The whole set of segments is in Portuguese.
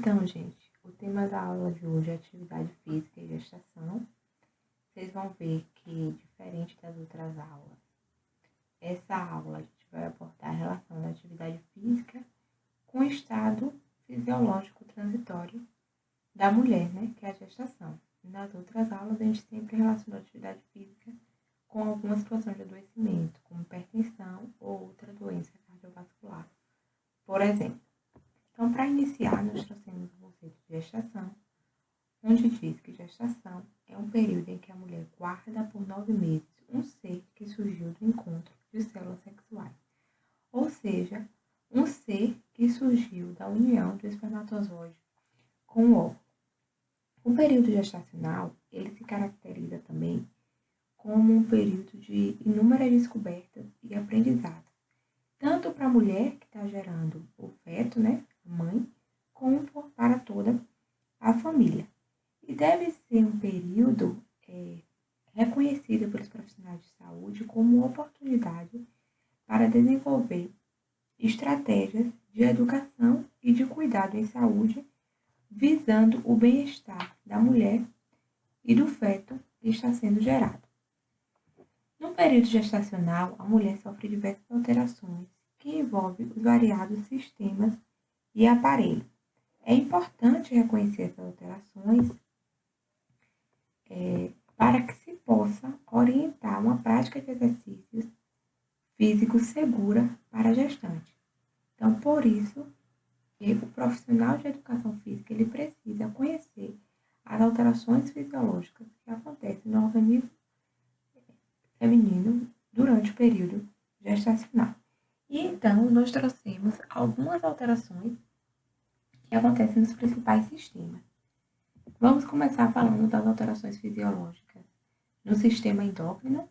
Então, gente, o tema da aula de hoje é atividade física e gestação. Vocês vão ver que, diferente das outras aulas, essa aula a gente vai abordar a relação da atividade física com o estado fisiológico transitório da mulher, né, que é a gestação. Nas outras aulas, a gente sempre relacionou a atividade física com alguma situação de adoecimento, como hipertensão ou outra doença cardiovascular, por exemplo. Então, para iniciar, nós trouxemos o conceito de gestação, onde diz que gestação é um período em que a mulher guarda por 9 meses um ser que surgiu do encontro de células sexuais, ou seja, um ser que surgiu da união do espermatozoide com o óvulo. O período gestacional, ele se caracteriza também como um período de inúmeras descobertas e aprendizado, tanto para a mulher que está gerando o feto, né, a mãe, como para toda a família. E deve ser um período reconhecido pelos profissionais de saúde como uma oportunidade para desenvolver estratégias de educação e de cuidado em saúde, visando o bem-estar da mulher e do feto que está sendo gerado. No período gestacional, a mulher sofre diversas alterações que envolvem os variados sistemas e aparelhos. É importante reconhecer essas alterações para que se possa orientar uma prática de exercícios físicos segura para a gestante. Então, por isso, o profissional de educação física ele precisa conhecer as alterações fisiológicas que acontecem no organismo feminino durante o período gestacional. E então, nós trouxemos algumas alterações que acontecem nos principais sistemas. Vamos começar falando das alterações fisiológicas no sistema endócrino.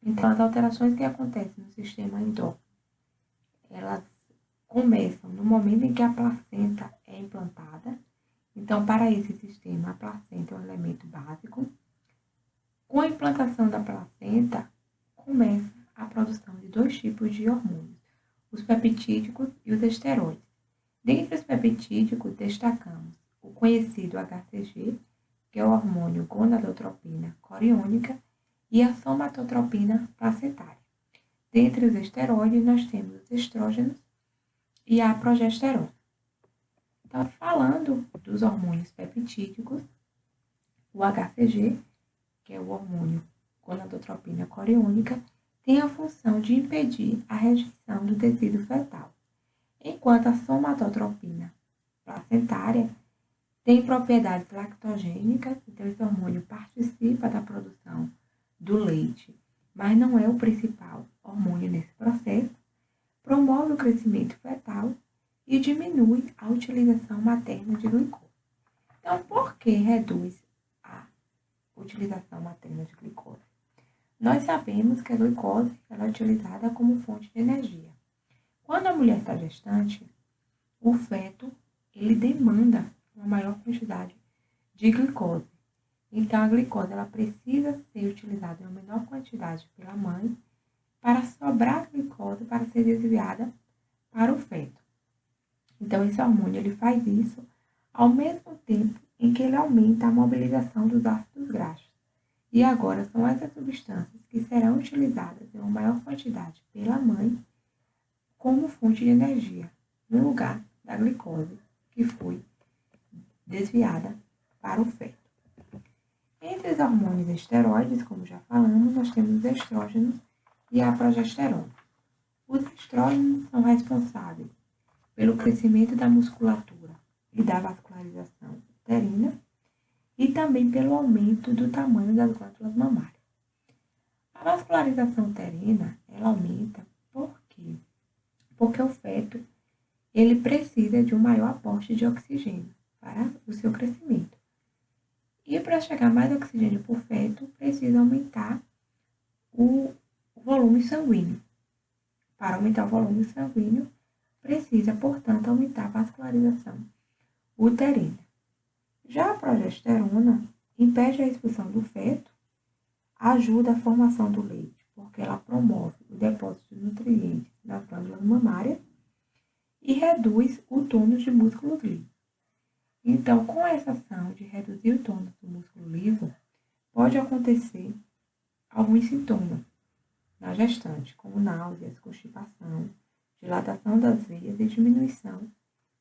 Então, as alterações que acontecem no sistema endócrino, elas começam no momento em que a placenta é implantada. Então, para esse sistema, a placenta é um elemento básico. Com a implantação da placenta, começa a produção de 2 tipos de hormônios, os peptídicos e os esteroides. Dentre os peptídicos, destacamos o conhecido HCG, que é o hormônio gonadotropina coriônica, e a somatotropina placentária. Dentre os esteroides, nós temos os estrógenos e a progesterona. Então, falando dos hormônios peptídicos, o HCG, que é o hormônio gonadotropina coriônica, tem a função de impedir a rejeição do tecido fetal, enquanto a somatotropina placentária tem propriedades lactogênicas, então esse hormônio participa da produção do leite, mas não é o principal hormônio nesse processo, promove o crescimento fetal e diminui a utilização materna de glicose. Então, por que reduz a utilização materna de glicose? Nós sabemos que a glicose ela é utilizada como fonte de energia. Quando a mulher está gestante, o feto ele demanda uma maior quantidade de glicose. Então, a glicose ela precisa ser utilizada em uma menor quantidade pela mãe para sobrar glicose para ser desviada para o feto. Então, esse hormônio ele faz isso ao mesmo tempo em que ele aumenta a mobilização dos ácidos graxos. E agora são essas substâncias que serão utilizadas em uma maior quantidade pela mãe como fonte de energia, no lugar da glicose que foi desviada para o feto. Entre os hormônios esteroides, como já falamos, nós temos os estrógenos e a progesterona. Os estrógenos são responsáveis pelo crescimento da musculatura e da vascularização uterina e também pelo aumento do tamanho das glândulas mamárias. A vascularização uterina, ela aumenta por quê? Porque o feto ele precisa de um maior aporte de oxigênio para o seu crescimento. E para chegar mais oxigênio para o feto, precisa aumentar o volume sanguíneo. Para aumentar o volume sanguíneo, precisa, portanto, aumentar a vascularização uterina. Já a progesterona impede a expulsão do feto, ajuda a formação do leite, porque ela promove o depósito de nutrientes nas glândulas mamárias e reduz o tônus de músculos lívios. Então, com essa ação de reduzir o tônus do músculo liso, pode acontecer alguns sintomas na gestante, como náuseas, constipação, dilatação das veias e diminuição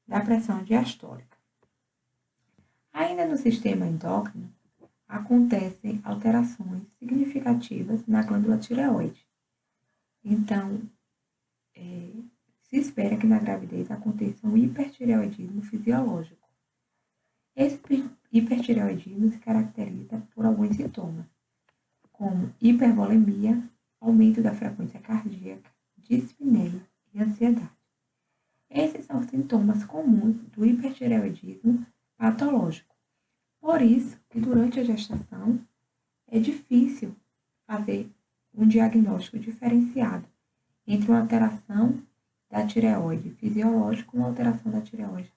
da pressão diastólica. Ainda no sistema endócrino, acontecem alterações significativas na glândula tireoide. Então, se espera que na gravidez aconteça um hipertireoidismo fisiológico. Esse hipertireoidismo se caracteriza por alguns sintomas, como hipervolemia, aumento da frequência cardíaca, dispneia e ansiedade. Esses são os sintomas comuns do hipertireoidismo patológico. Por isso que durante a gestação é difícil fazer um diagnóstico diferenciado entre uma alteração da tireoide fisiológica e uma alteração da tireoide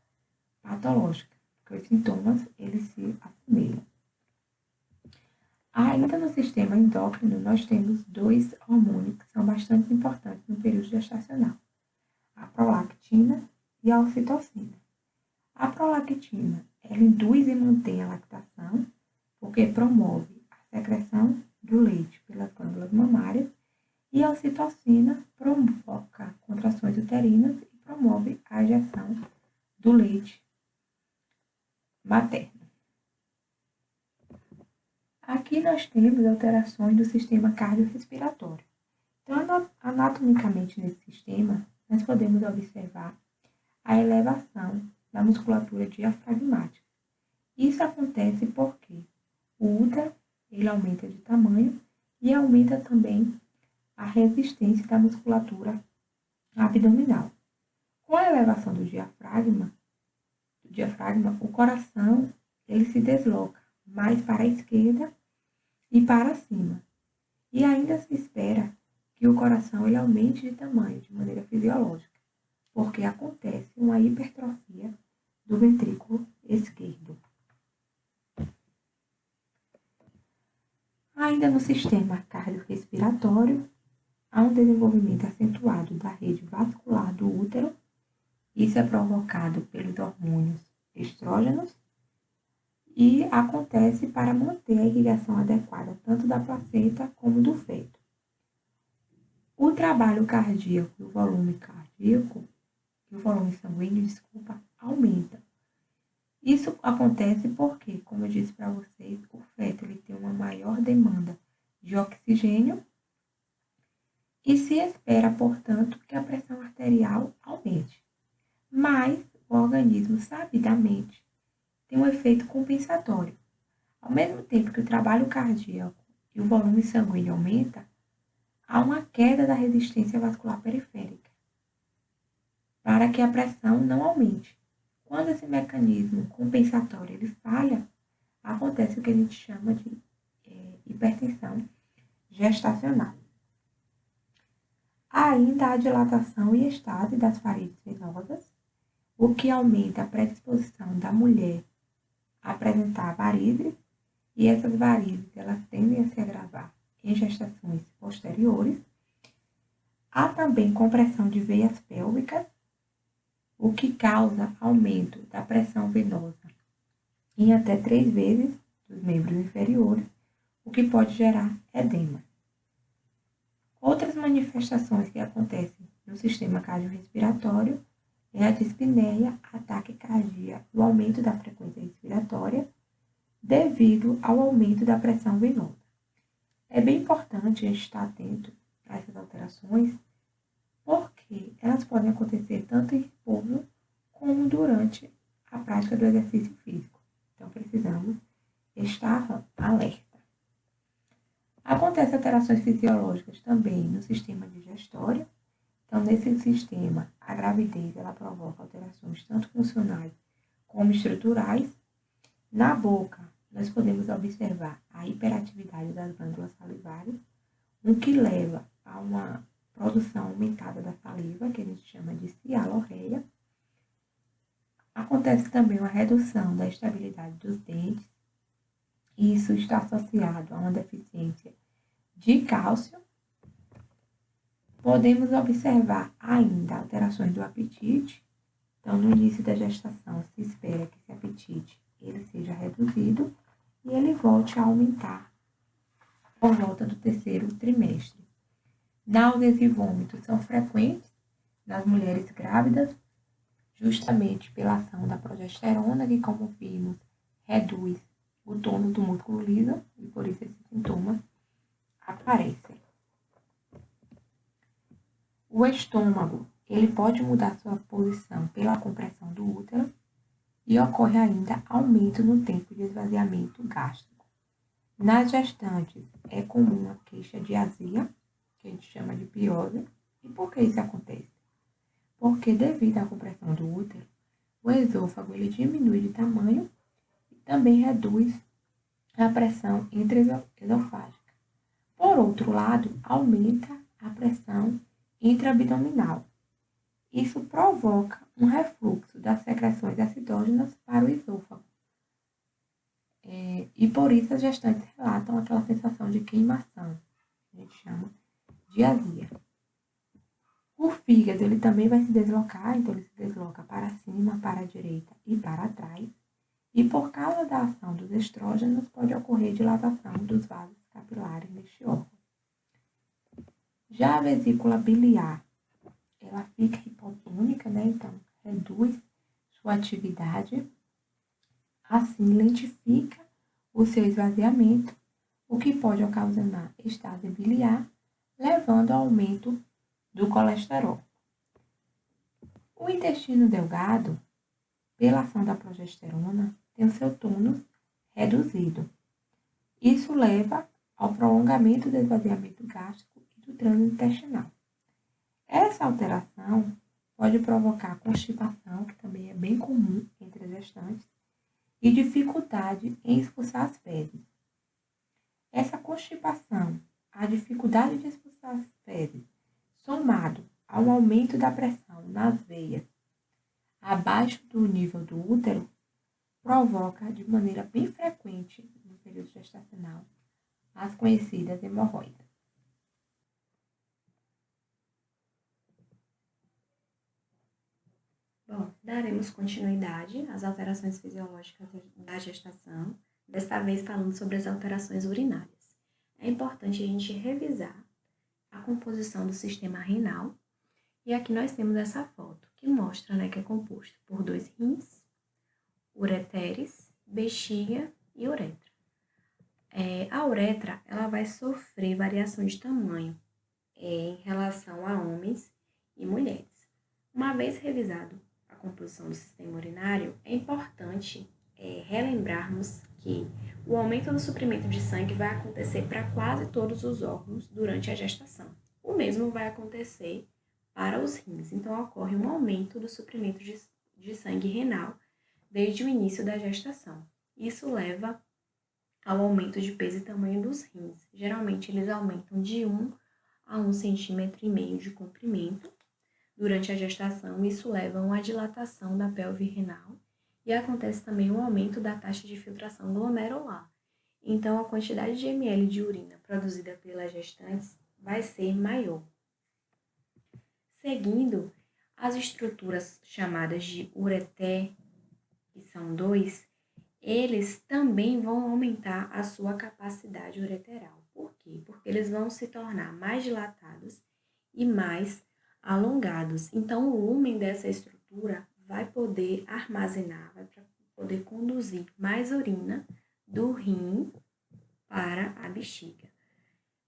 patológica, porque os sintomas eles se assemelham. Ainda no sistema endócrino, nós temos dois hormônios que são bastante importantes no período gestacional: a prolactina e a ocitocina. A prolactina, ela induz e mantém a lactação, porque promove a secreção do leite pelas glândulas mamárias, e a ocitocina provoca contrações uterinas e promove a ejeção do leite materno. Aqui nós temos alterações do sistema cardiorrespiratório. Então, anatomicamente nesse sistema, nós podemos observar a elevação da musculatura diafragmática. Isso acontece porque o útero ele aumenta de tamanho e aumenta também a resistência da musculatura abdominal. Com a elevação do diafragma, o coração ele se desloca mais para a esquerda e para cima. E ainda se espera que o coração ele aumente de tamanho de maneira fisiológica, porque acontece uma hipertrofia do ventrículo esquerdo. Ainda no sistema cardiorrespiratório, há um desenvolvimento acentuado da rede vascular do útero. Isso é provocado pelos hormônios estrógenos e acontece para manter a irrigação adequada tanto da placenta como do feto. O trabalho cardíaco e o volume sanguíneo, aumenta. Isso acontece porque, como eu disse para vocês, o feto ele tem uma maior demanda de oxigênio e se espera, portanto, que a pressão arterial aumente. Mas o organismo, sabidamente, tem um efeito compensatório. Ao mesmo tempo que o trabalho cardíaco e o volume sanguíneo aumenta, há uma queda da resistência vascular periférica, para que a pressão não aumente. Quando esse mecanismo compensatório ele falha, acontece o que a gente chama de hipertensão gestacional. Ainda há dilatação e estase das paredes venosas, o que aumenta a predisposição da mulher a apresentar varizes, e essas varizes elas tendem a se agravar em gestações posteriores. Há também compressão de veias pélvicas, o que causa aumento da pressão venosa em até 3 vezes dos membros inferiores, o que pode gerar edema. Outras manifestações que acontecem no sistema cardiorrespiratório é a dispneia, a taquicardia, o aumento da frequência respiratória devido ao aumento da pressão venosa. É bem importante a gente estar atento a essas alterações, porque elas podem acontecer tanto em repouso como durante a prática do exercício físico. Então, precisamos estar alerta. Acontecem alterações fisiológicas também no sistema digestório. Então, nesse sistema, a gravidez ela provoca alterações tanto funcionais como estruturais. Na boca, nós podemos observar a hiperatividade das glândulas salivares, o que leva a uma produção aumentada da saliva, que a gente chama de cialorreia. Acontece também uma redução da estabilidade dos dentes, e isso está associado a uma deficiência de cálcio. Podemos observar ainda alterações do apetite. Então, no início da gestação, se espera que esse apetite volte a aumentar por volta do terceiro trimestre. Náuseas e vômitos são frequentes nas mulheres grávidas, justamente pela ação da progesterona, que, como vimos, reduz o tônus do músculo liso e por isso esses sintomas aparecem. O estômago, ele pode mudar sua posição pela compressão do útero e ocorre ainda aumento no tempo de esvaziamento gástrico. Nas gestantes, é comum a queixa de azia, que a gente chama de pirose. E por que isso acontece? Porque devido à compressão do útero, o esôfago ele diminui de tamanho e também reduz a pressão intraesofágica. Por outro lado, aumenta a pressão intraabdominal. Isso provoca um refluxo das secreções acidógenas para o esôfago. E por isso as gestantes relatam aquela sensação de queimação, que a gente chama de azia. O fígado ele também vai se deslocar, então ele se desloca para cima, para a direita e para trás. E por causa da ação dos estrógenos, pode ocorrer dilatação dos vasos capilares neste órgão. Já a vesícula biliar, ela fica hipotônica, né? Então reduz sua atividade, assim lentifica o seu esvaziamento, o que pode ocasionar estase biliar, levando ao aumento do colesterol. O intestino delgado, pela ação da progesterona, tem o seu tônus reduzido. Isso leva ao prolongamento do esvaziamento gástrico e do trânsito intestinal. Essa alteração pode provocar constipação, que também é bem comum entre as gestantes, e dificuldade em expulsar as fezes. Essa constipação, a dificuldade de expulsar as fezes, somado ao aumento da pressão nas veias abaixo do nível do útero, provoca de maneira bem frequente no período gestacional as conhecidas hemorroidas. Bom, daremos continuidade às alterações fisiológicas da gestação, desta vez falando sobre as alterações urinárias. É importante a gente revisar a composição do sistema renal, e aqui nós temos essa foto, que mostra, né, que é composto por 2 rins, ureteres, bexiga e uretra. A uretra, ela vai sofrer variação de tamanho em relação a homens e mulheres. Uma vez revisado a composição do sistema urinário, é importante relembrarmos que o aumento do suprimento de sangue vai acontecer para quase todos os órgãos durante a gestação. O mesmo vai acontecer para os rins, então ocorre um aumento do suprimento de sangue renal desde o início da gestação. Isso leva ao aumento de peso e tamanho dos rins. Geralmente eles aumentam de 1 a 1,5 cm de comprimento durante a gestação. Isso leva a uma dilatação da pelve renal e acontece também um aumento da taxa de filtração glomerular. Então, a quantidade de ml de urina produzida pelas gestantes vai ser maior. Seguindo, as estruturas chamadas de ureter, que são 2, eles também vão aumentar a sua capacidade ureteral. Por quê? Porque eles vão se tornar mais dilatados e mais alongados. Então, o lumen dessa estrutura vai poder armazenar, vai poder conduzir mais urina do rim para a bexiga.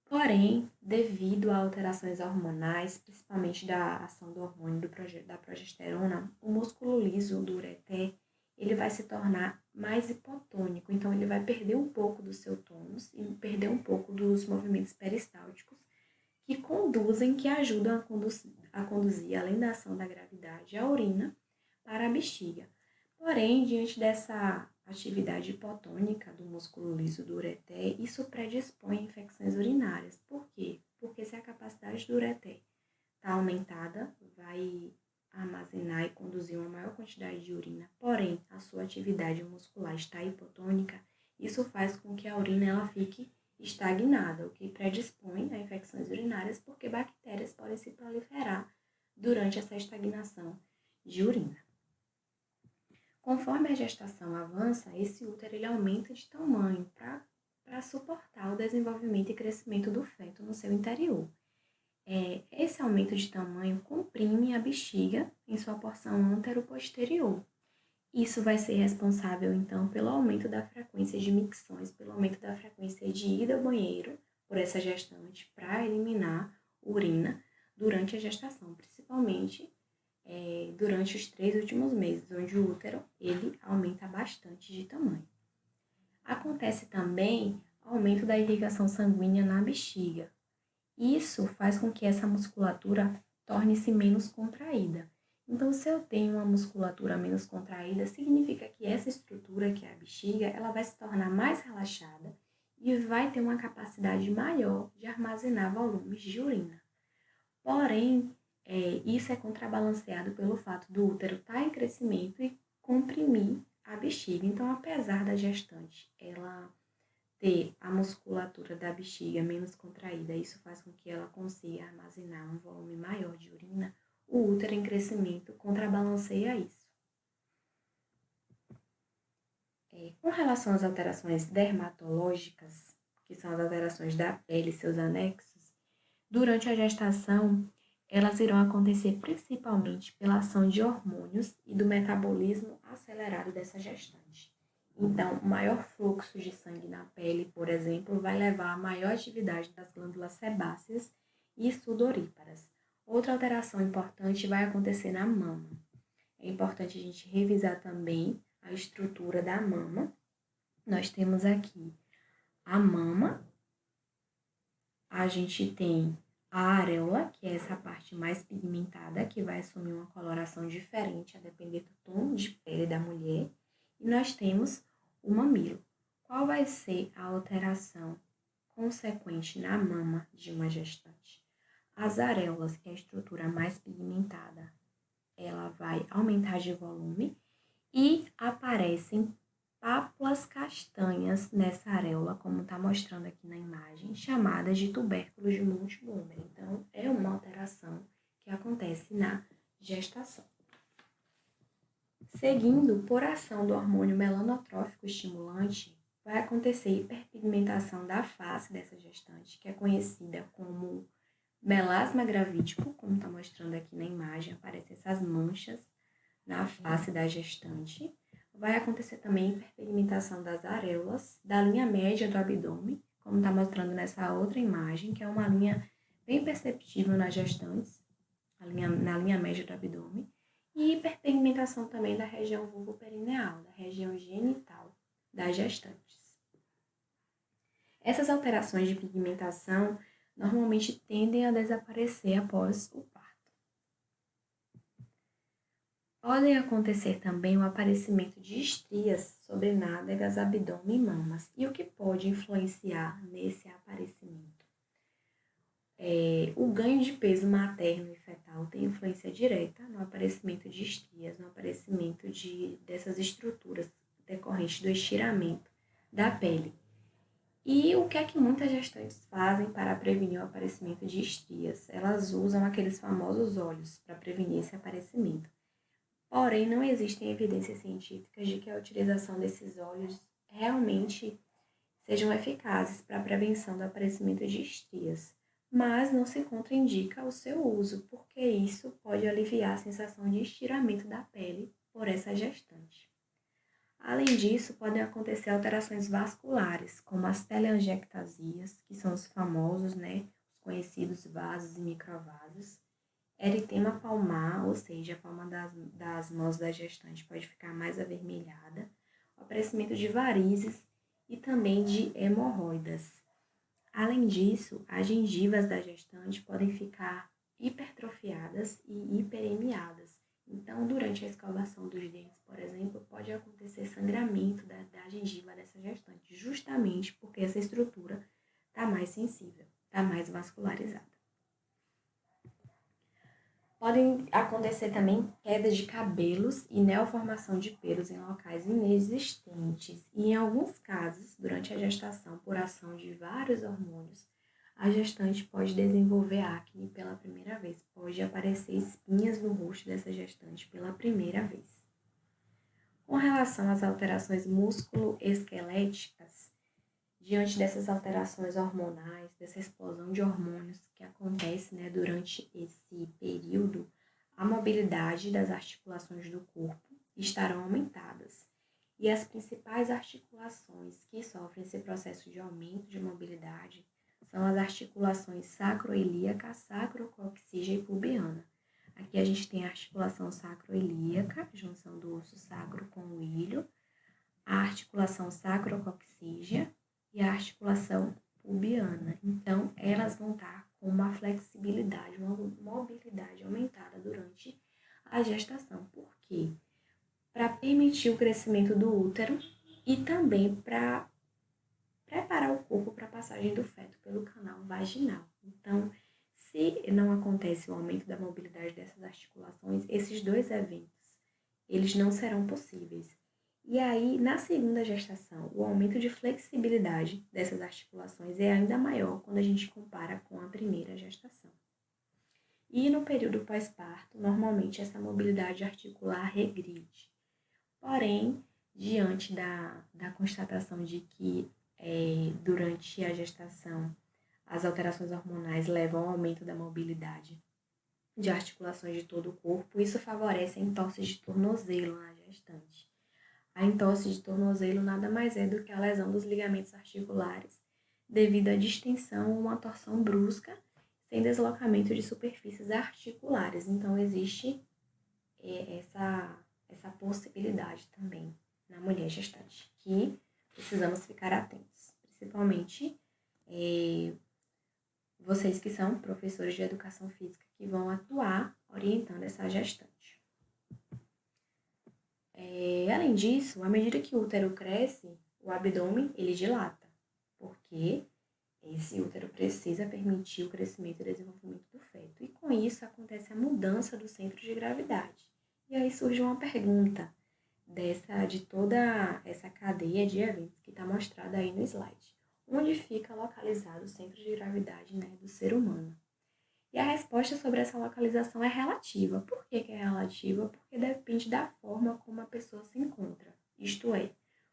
Porém, devido a alterações hormonais, principalmente da ação do hormônio da progesterona, o músculo liso do ureter ele vai se tornar mais hipotônico, então ele vai perder um pouco do seu tônus e perder um pouco dos movimentos peristálticos que ajudam a conduzir, além da ação da gravidade, a urina para a bexiga. Porém, diante dessa atividade hipotônica do músculo liso do ureter, isso predispõe a infecções urinárias. Por quê? Porque se a capacidade do ureter está aumentada, vai armazenar e conduzir uma maior quantidade de urina, porém a sua atividade muscular está hipotônica, isso faz com que a urina ela fique estagnada, o que predispõe a infecções urinárias, porque bactérias podem se proliferar durante essa estagnação de urina. Conforme a gestação avança, esse útero ele aumenta de tamanho para para suportar o desenvolvimento e crescimento do feto no seu interior. Esse aumento de tamanho comprime a bexiga em sua porção antero-posterior. Isso vai ser responsável, então, pelo aumento da frequência de micções, pelo aumento da frequência de ida ao banheiro por essa gestante para eliminar urina durante a gestação, principalmente durante os 3 últimos meses, onde o útero ele aumenta bastante de tamanho. Acontece também aumento da irrigação sanguínea na bexiga. Isso faz com que essa musculatura torne-se menos contraída. Então, se eu tenho uma musculatura menos contraída, significa que essa estrutura, que é a bexiga, ela vai se tornar mais relaxada e vai ter uma capacidade maior de armazenar volumes de urina. Porém, isso é contrabalanceado pelo fato do útero estar em crescimento e comprimir a bexiga. Então, apesar da gestante ela ter a musculatura da bexiga menos contraída, isso faz com que ela consiga armazenar um volume maior de urina, o útero em crescimento contrabalanceia isso. Com relação às alterações dermatológicas, que são as alterações da pele e seus anexos, durante a gestação, elas irão acontecer principalmente pela ação de hormônios e do metabolismo acelerado dessa gestante. Então, o maior fluxo de sangue na pele, por exemplo, vai levar a maior atividade das glândulas sebáceas e sudoríparas. Outra alteração importante vai acontecer na mama. É importante a gente revisar também a estrutura da mama. Nós temos aqui a mama, a gente tem a areola, que é essa parte mais pigmentada, que vai assumir uma coloração diferente a depender do tom de pele da mulher. E nós temos o mamilo. Qual vai ser a alteração consequente na mama de uma gestante? As areolas, que é a estrutura mais pigmentada, ela vai aumentar de volume e aparecem pápulas castanhas nessa areola, como está mostrando aqui na imagem, chamadas de tubérculos de Monte Gomery. Então, é uma alteração que acontece na gestação. Seguindo, por ação do hormônio melanotrófico estimulante, vai acontecer hiperpigmentação da face dessa gestante, que é conhecida como melasma gravídico, como está mostrando aqui na imagem, aparecem essas manchas na face da gestante. Vai acontecer também hiperpigmentação das areolas, da linha média do abdômen, como está mostrando nessa outra imagem, que é uma linha bem perceptível nas gestantes, na linha média do abdômen, e hiperpigmentação também da região vulvoperineal, da região genital das gestantes. Essas alterações de pigmentação normalmente tendem a desaparecer após o parto. Podem acontecer também o aparecimento de estrias sobre nádegas, abdômen e mamas. E o que pode influenciar nesse aparecimento? O ganho de peso materno e fetal tem influência direta no aparecimento de estrias, no aparecimento dessas estruturas decorrentes do estiramento da pele. E o que é que muitas gestantes fazem para prevenir o aparecimento de estrias? Elas usam aqueles famosos óleos para prevenir esse aparecimento. Porém, não existem evidências científicas de que a utilização desses óleos realmente sejam eficazes para a prevenção do aparecimento de estrias, mas não se contraindica o seu uso, porque isso pode aliviar a sensação de estiramento da pele por essa gestante. Além disso, podem acontecer alterações vasculares, como as teleangiectasias, que são os famosos, os conhecidos vasos e microvasos, eritema palmar, ou seja, a palma das mãos da gestante pode ficar mais avermelhada, o aparecimento de varizes e também de hemorroidas. Além disso, as gengivas da gestante podem ficar hipertrofiadas e hiperemiadas. Então, durante a escovação dos dentes, por exemplo, pode acontecer sangramento da gengiva dessa gestante, justamente porque essa estrutura está mais sensível, está mais vascularizada. Podem acontecer também queda de cabelos e neoformação de pelos em locais inexistentes. E em alguns casos, durante a gestação, por ação de vários hormônios, a gestante pode desenvolver acne pela primeira vez. Pode aparecer espinhas no rosto dessa gestante pela primeira vez. Com relação às alterações músculo-esqueléticas, diante dessas alterações hormonais, dessa explosão de hormônios que acontece, né, durante esse período, a mobilidade das articulações do corpo estarão aumentadas. E as principais articulações que sofrem esse processo de aumento de mobilidade são as articulações sacroilíaca, sacrococcígea e pubiana. Aqui a gente tem a articulação sacroilíaca, junção do osso sacro com o ilho, a articulação sacrococcígea e a articulação pubiana. Então, elas vão estar com uma flexibilidade, uma mobilidade aumentada durante a gestação. Por quê? Para permitir o crescimento do útero e também para preparar o corpo para a passagem do feto pelo canal vaginal. Então, se não acontece o aumento da mobilidade dessas articulações, esses dois eventos, eles não serão possíveis. E aí, na segunda gestação, o aumento de flexibilidade dessas articulações é ainda maior quando a gente compara com a primeira gestação. E no período pós-parto, normalmente essa mobilidade articular regride. Porém, diante da constatação de que durante a gestação as alterações hormonais levam ao aumento da mobilidade de articulações de todo o corpo, isso favorece a entorse de tornozelo na gestante. A entorse de tornozelo nada mais é do que a lesão dos ligamentos articulares devido à distensão ou uma torção brusca sem deslocamento de superfícies articulares. Então, existe essa possibilidade também na mulher gestante, que precisamos ficar atentos, principalmente vocês que são professores de educação física que vão atuar orientando essa gestante. Além disso, à medida que o útero cresce, o abdômen ele dilata, porque esse útero precisa permitir o crescimento e desenvolvimento do feto. E com isso acontece a mudança do centro de gravidade. E aí surge uma pergunta de toda essa cadeia de eventos que está mostrada aí no slide. Onde fica localizado o centro de gravidade, né, do ser humano? E a resposta sobre essa localização é relativa. Por que é relativa? Porque depende da forma como a pessoa se encontra. Isto é,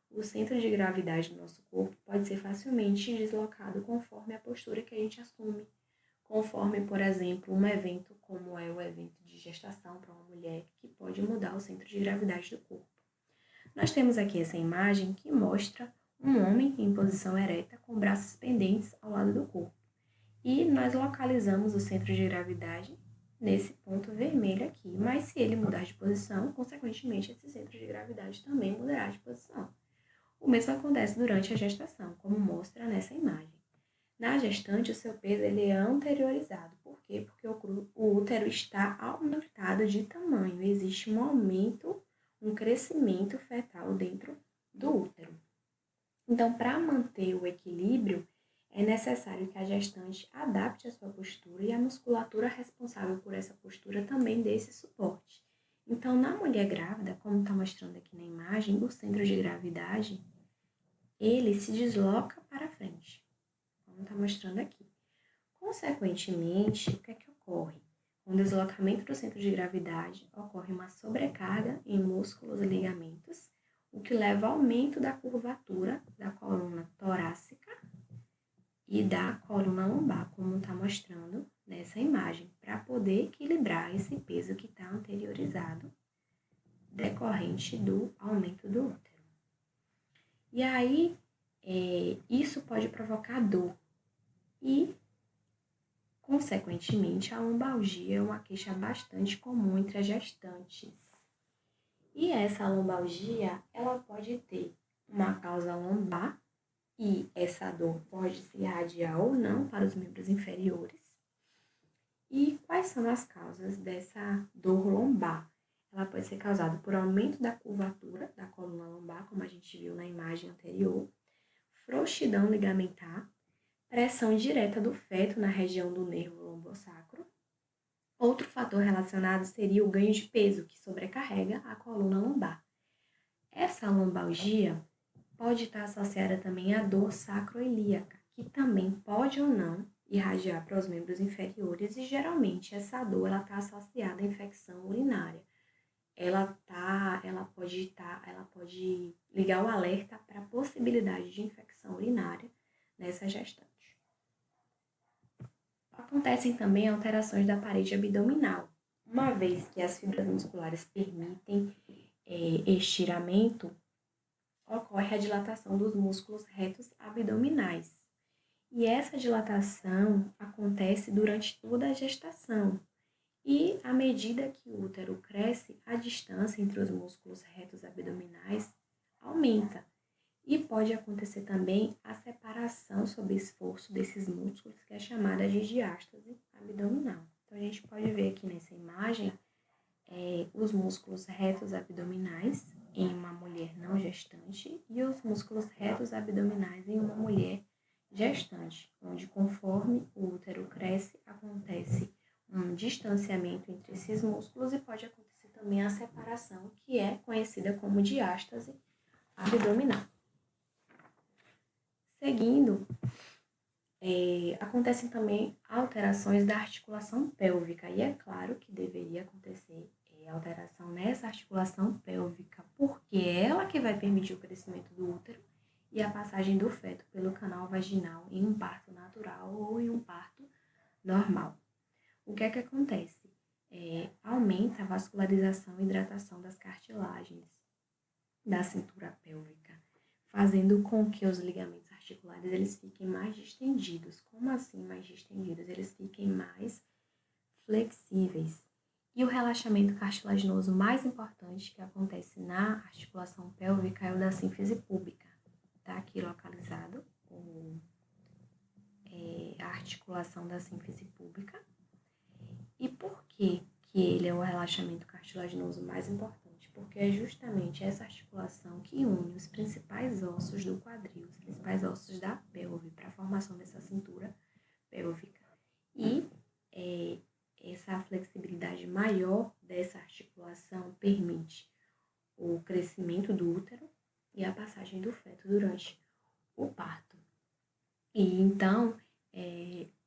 o centro de gravidade do nosso corpo pode ser facilmente deslocado conforme a postura que a gente assume. Conforme, por exemplo, um evento como é o evento de gestação para uma mulher, que pode mudar o centro de gravidade do corpo. Nós temos aqui essa imagem que mostra um homem em posição ereta com braços pendentes ao lado do corpo. E nós localizamos o centro de gravidade nesse ponto vermelho aqui. Mas se ele mudar de posição, consequentemente, esse centro de gravidade também mudará de posição. O mesmo acontece durante a gestação, como mostra nessa imagem. Na gestante, o seu peso ele é anteriorizado. Por quê? Porque o útero está aumentado de tamanho. Existe um aumento, um crescimento fetal dentro do útero. Então, para manter o equilíbrio, é necessário que a gestante adapte a sua postura e a musculatura responsável por essa postura também dê esse suporte. Então, na mulher grávida, como está mostrando aqui na imagem, o centro de gravidade, ele se desloca para frente, como está mostrando aqui. Consequentemente, o que é que ocorre? Com o deslocamento do centro de gravidade, ocorre uma sobrecarga em músculos e ligamentos, o que leva ao aumento da curvatura da coluna torácica e da coluna lombar, como está mostrando nessa imagem, para poder equilibrar esse peso que está anteriorizado decorrente do aumento do útero. E aí, isso pode provocar dor e, consequentemente, a lombalgia é uma queixa bastante comum entre as gestantes. E essa lombalgia, ela pode ter uma causa lombar, e essa dor pode se irradiar ou não para os membros inferiores. E quais são as causas dessa dor lombar? Ela pode ser causada por aumento da curvatura da coluna lombar, como a gente viu na imagem anterior, frouxidão ligamentar, pressão direta do feto na região do nervo lombosacro. Outro fator relacionado seria o ganho de peso, que sobrecarrega a coluna lombar. Essa lombalgia pode estar associada também à dor sacroilíaca, que também pode ou não irradiar para os membros inferiores e geralmente essa dor está associada à infecção urinária. Ela pode ligar o alerta para a possibilidade de infecção urinária nessa gestante. Acontecem também alterações da parede abdominal, uma vez que as fibras musculares permitem estiramento, ocorre a dilatação dos músculos retos abdominais. E essa dilatação acontece durante toda a gestação. E à medida que o útero cresce, a distância entre os músculos retos abdominais aumenta. E pode acontecer também a separação sob esforço desses músculos, que é chamada de diástase abdominal. Então, a gente pode ver aqui nessa imagem os músculos retos abdominais em uma mulher não gestante e os músculos retos abdominais em uma mulher gestante, onde conforme o útero cresce, acontece um distanciamento entre esses músculos e pode acontecer também a separação, que é conhecida como diástase abdominal. Seguindo, acontecem também alterações da articulação pélvica, e é claro que deveria acontecer alteração nessa articulação pélvica, porque é ela que vai permitir o crescimento do útero e a passagem do feto pelo canal vaginal em um parto natural ou em um parto normal. O que é que acontece? Aumenta a vascularização e hidratação das cartilagens da cintura pélvica, fazendo com que os ligamentos articulares eles fiquem mais distendidos. Como assim mais distendidos? Eles fiquem mais flexíveis. E o relaxamento cartilaginoso mais importante que acontece na articulação pélvica é o da sínfise púbica. Está aqui localizado a articulação da sínfise púbica. E por que ele é o relaxamento cartilaginoso mais importante? Porque é justamente essa articulação que une os principais ossos do quadril, os principais ossos da pelve, para a formação dessa cintura pélvica. E essa flexibilidade maior dessa articulação permite o crescimento do útero e a passagem do feto durante o parto. E então,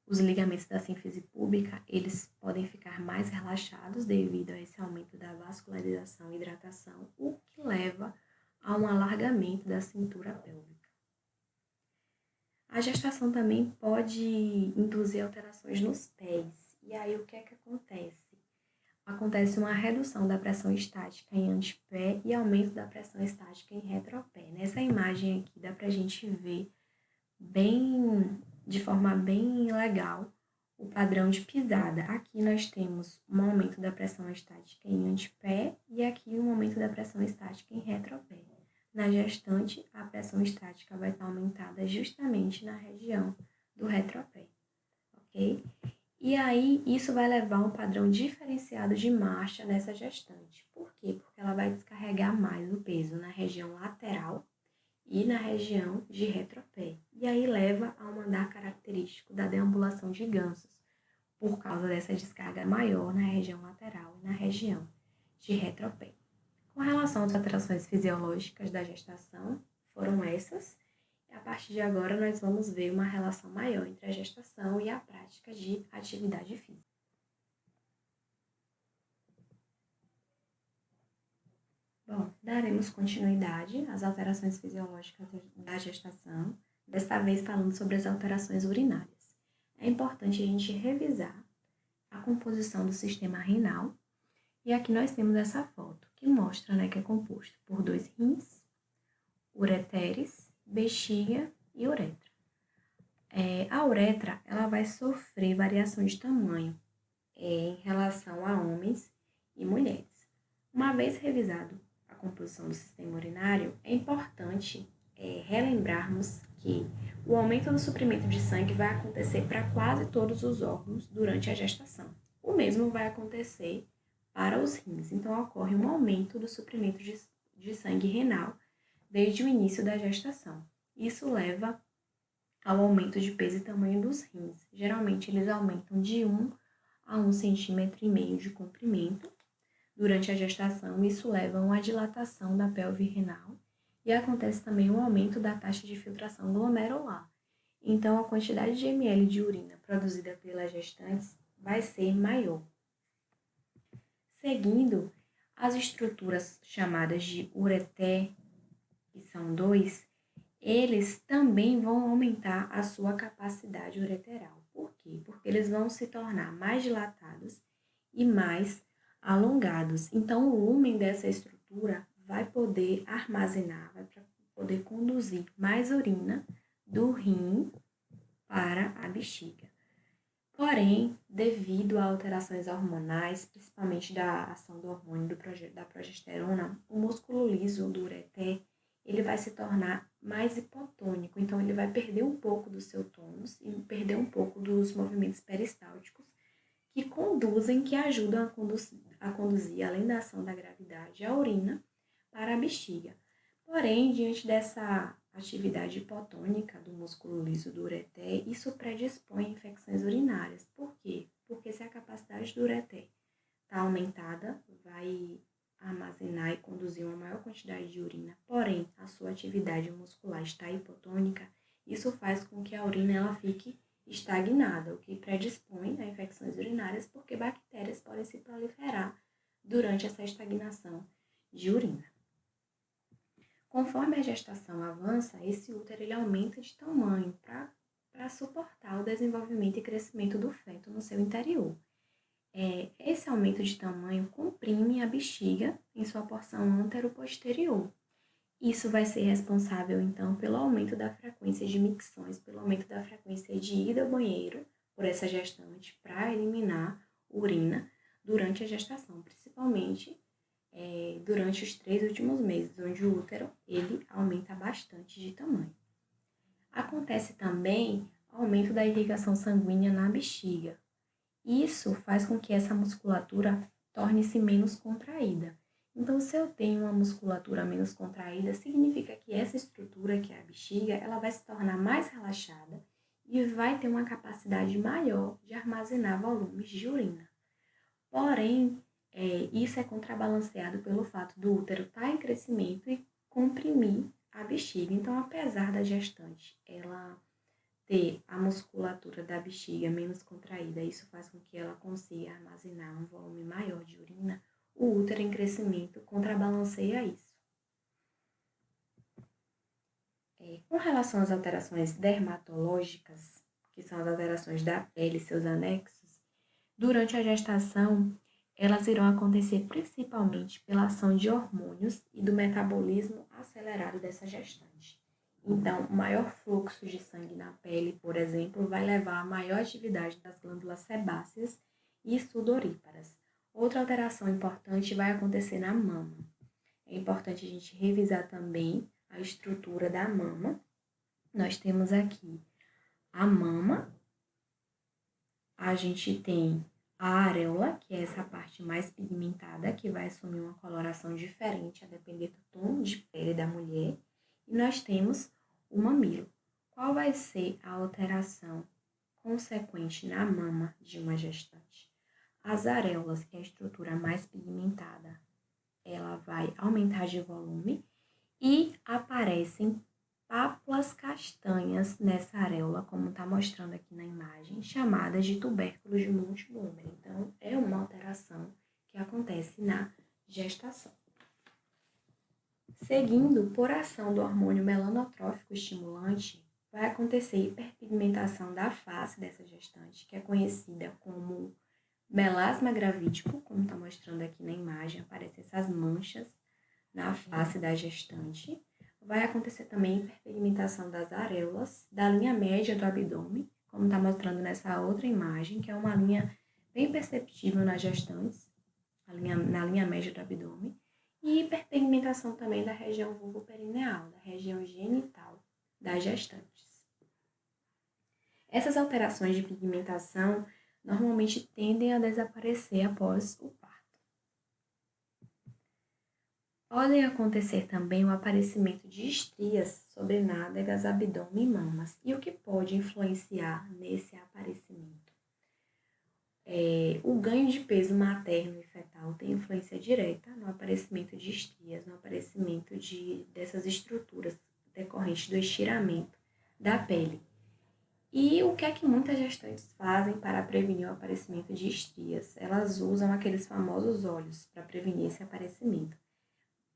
os ligamentos da sínfise púbica, eles podem ficar mais relaxados devido a esse aumento da vascularização e hidratação, o que leva a um alargamento da cintura pélvica. A gestação também pode induzir alterações nos pés. E aí, o que é que acontece? Acontece uma redução da pressão estática em antepé e aumento da pressão estática em retropé. Nessa imagem aqui, dá pra gente ver de forma bem legal o padrão de pisada. Aqui nós temos um aumento da pressão estática em antepé e aqui um aumento da pressão estática em retropé. Na gestante, a pressão estática vai estar aumentada justamente na região do retropé, ok? E aí, isso vai levar a um padrão diferenciado de marcha nessa gestante. Por quê? Porque ela vai descarregar mais o peso na região lateral e na região de retropé. E aí leva a um andar característico da deambulação de gansos, por causa dessa descarga maior na região lateral e na região de retropé. Com relação às alterações fisiológicas da gestação, foram essas. A partir de agora, nós vamos ver uma relação maior entre a gestação e a prática de atividade física. Bom, daremos continuidade às alterações fisiológicas da gestação, desta vez falando sobre as alterações urinárias. É importante a gente revisar a composição do sistema renal, e aqui nós temos essa foto, que mostra que é composto por 2 rins, ureteres, bexiga e uretra. A uretra ela vai sofrer variação de tamanho em relação a homens e mulheres. Uma vez revisado a composição do sistema urinário, é importante relembrarmos que o aumento do suprimento de sangue vai acontecer para quase todos os órgãos durante a gestação. O mesmo vai acontecer para os rins, então ocorre um aumento do suprimento de sangue renal desde o início da gestação. Isso leva ao aumento de peso e tamanho dos rins. Geralmente eles aumentam de 1 a 1,5 cm de comprimento durante a gestação. Isso leva a uma dilatação da pelve renal e acontece também um aumento da taxa de filtração glomerular. Então a quantidade de ml de urina produzida pelas gestantes vai ser maior. Seguindo, as estruturas chamadas de ureter, que são 2, eles também vão aumentar a sua capacidade ureteral. Por quê? Porque eles vão se tornar mais dilatados e mais alongados. Então, o lúmen dessa estrutura vai poder armazenar, vai poder conduzir mais urina do rim para a bexiga. Porém, devido a alterações hormonais, principalmente da ação do hormônio da progesterona, o músculo liso do ureter ele vai se tornar mais hipotônico, então ele vai perder um pouco do seu tônus e perder um pouco dos movimentos peristálticos que ajudam a conduzir, além da ação da gravidade, a urina para a bexiga. Porém, diante dessa atividade hipotônica do músculo liso do ureter, isso predispõe a infecções urinárias. Por quê? Porque se a capacidade do ureter está aumentada, vai armazenar e conduzir uma maior quantidade de urina, porém a sua atividade muscular está hipotônica, isso faz com que a urina ela fique estagnada, o que predispõe a infecções urinárias, porque bactérias podem se proliferar durante essa estagnação de urina. Conforme a gestação avança, esse útero ele aumenta de tamanho para suportar o desenvolvimento e crescimento do feto no seu interior. Esse aumento de tamanho comprime a bexiga em sua porção antero-posterior. Isso vai ser responsável, então, pelo aumento da frequência de micções, pelo aumento da frequência de ida ao banheiro por essa gestante para eliminar urina durante a gestação, principalmente durante os 3 últimos meses, onde o útero ele aumenta bastante de tamanho. Acontece também aumento da irrigação sanguínea na bexiga. Isso faz com que essa musculatura torne-se menos contraída. Então, se eu tenho uma musculatura menos contraída, significa que essa estrutura, que é a bexiga, ela vai se tornar mais relaxada e vai ter uma capacidade maior de armazenar volumes de urina. Porém, isso é contrabalanceado pelo fato do útero estar em crescimento e comprimir a bexiga. Então, apesar da gestante ela ter a musculatura da bexiga menos contraída, isso faz com que ela consiga armazenar um volume maior de urina, o útero em crescimento contrabalanceia isso. Com relação às alterações dermatológicas, que são as alterações da pele e seus anexos, durante a gestação, elas irão acontecer principalmente pela ação de hormônios e do metabolismo acelerado dessa gestante. Então, o maior fluxo de sangue na pele, por exemplo, vai levar a maior atividade das glândulas sebáceas e sudoríparas. Outra alteração importante vai acontecer na mama. É importante a gente revisar também a estrutura da mama. Nós temos aqui a mama, a gente tem a areola, que é essa parte mais pigmentada, que vai assumir uma coloração diferente a depender do tom de pele da mulher. E nós temos o mamilo. Qual vai ser a alteração consequente na mama de uma gestante? As areolas, que é a estrutura mais pigmentada, ela vai aumentar de volume e aparecem pápulas castanhas nessa areola, como está mostrando aqui na imagem, chamadas de tubérculos de múltiplo número. Então, é uma alteração que acontece na gestação. Seguindo, por ação do hormônio melanotrófico estimulante, vai acontecer hiperpigmentação da face dessa gestante, que é conhecida como melasma gravídico, como está mostrando aqui na imagem, aparecem essas manchas na face da gestante. Vai acontecer também hiperpigmentação das areolas, da linha média do abdômen, como está mostrando nessa outra imagem, que é uma linha bem perceptível nas gestantes, na linha média do abdômen. E hiperpigmentação também da região vulvoperineal, da região genital das gestantes. Essas alterações de pigmentação normalmente tendem a desaparecer após o parto. Podem acontecer também o aparecimento de estrias sobre nádegas, abdômen e mamas. E o que pode influenciar nesse aparecimento? O ganho de peso materno e fetal tem influência direta no aparecimento de estrias, no aparecimento dessas estruturas decorrentes do estiramento da pele. E o que é que muitas gestantes fazem para prevenir o aparecimento de estrias? Elas usam aqueles famosos óleos para prevenir esse aparecimento.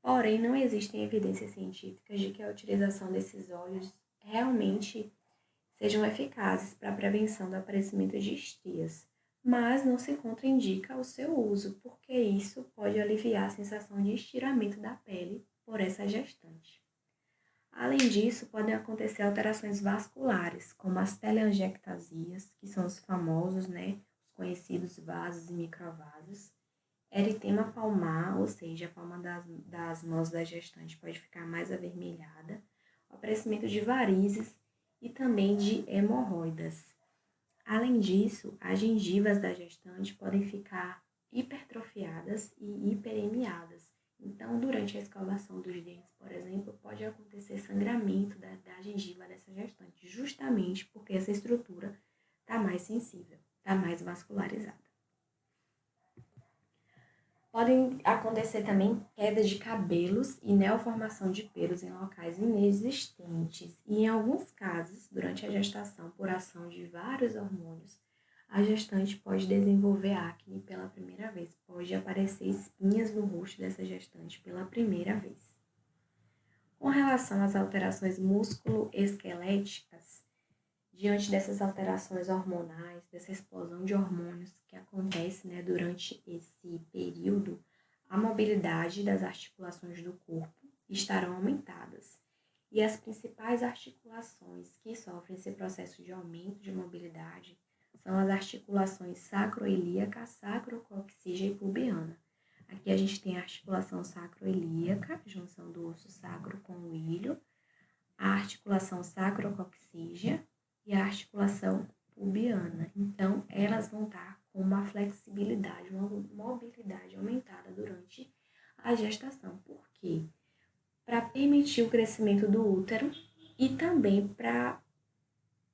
Porém, não existem evidências científicas de que a utilização desses óleos realmente sejam eficazes para a prevenção do aparecimento de estrias, mas não se contraindica o seu uso, porque isso pode aliviar a sensação de estiramento da pele por essa gestante. Além disso, podem acontecer alterações vasculares, como as telangiectasias, que são os famosos, os conhecidos vasos e microvasos, eritema palmar, ou seja, a palma das mãos da gestante pode ficar mais avermelhada, o aparecimento de varizes e também de hemorroidas. Além disso, as gengivas da gestante podem ficar hipertrofiadas e hiperemiadas. Então, durante a escovação dos dentes, por exemplo, pode acontecer sangramento da gengiva dessa gestante, justamente porque essa estrutura está mais sensível, está mais vascularizada. Podem acontecer também quedas de cabelos e neoformação de pelos em locais inexistentes. E em alguns casos, durante a gestação, por ação de vários hormônios, a gestante pode desenvolver acne pela primeira vez. Pode aparecer espinhas no rosto dessa gestante pela primeira vez. Com relação às alterações músculo-esqueléticas, diante dessas alterações hormonais, dessa explosão de hormônios que acontece durante esse período, a mobilidade das articulações do corpo estarão aumentadas. E as principais articulações que sofrem esse processo de aumento de mobilidade são as articulações sacroilíaca, sacrococcígea e pubiana. Aqui a gente tem a articulação sacroilíaca, junção do osso sacro com o ilho, a articulação sacrococcígea e a articulação pubiana. Então, elas vão estar com uma flexibilidade, uma mobilidade aumentada durante a gestação. Por quê? Para permitir o crescimento do útero e também para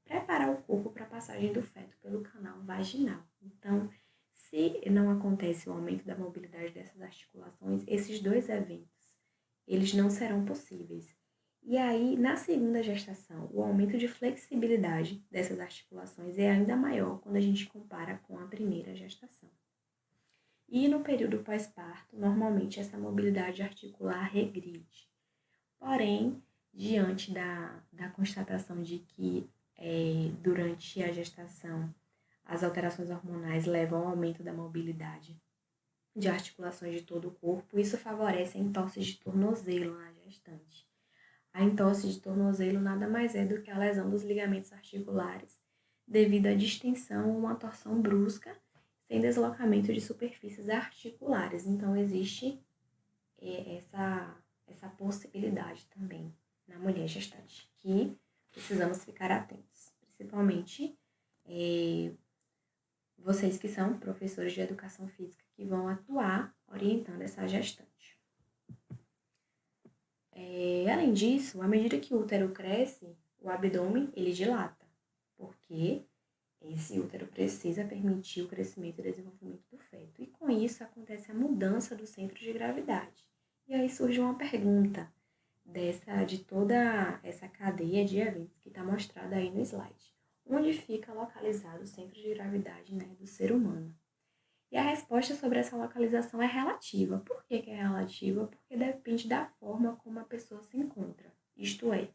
preparar o corpo para a passagem do feto pelo canal vaginal. Então, se não acontece o aumento da mobilidade dessas articulações, esses dois eventos, eles não serão possíveis. E aí, na segunda gestação, o aumento de flexibilidade dessas articulações é ainda maior quando a gente compara com a primeira gestação. E no período pós-parto, normalmente essa mobilidade articular regride. Porém, diante da constatação de que durante a gestação as alterações hormonais levam ao aumento da mobilidade de articulações de todo o corpo, isso favorece a entorse de tornozelo na gestante. A entorse de tornozelo nada mais é do que a lesão dos ligamentos articulares devido à distensão ou uma torção brusca sem deslocamento de superfícies articulares. Então, existe essa possibilidade também na mulher gestante, que precisamos ficar atentos. Principalmente vocês que são professores de educação física que vão atuar orientando essa gestante. Além disso, à medida que o útero cresce, o abdômen ele dilata, porque esse útero precisa permitir o crescimento e desenvolvimento do feto. E com isso acontece a mudança do centro de gravidade. E aí surge uma pergunta de toda essa cadeia de eventos que está mostrada aí no slide. Onde fica localizado o centro de gravidade do ser humano? E a resposta sobre essa localização é relativa. Por que é relativa? Porque depende da forma como a pessoa se encontra. Isto é,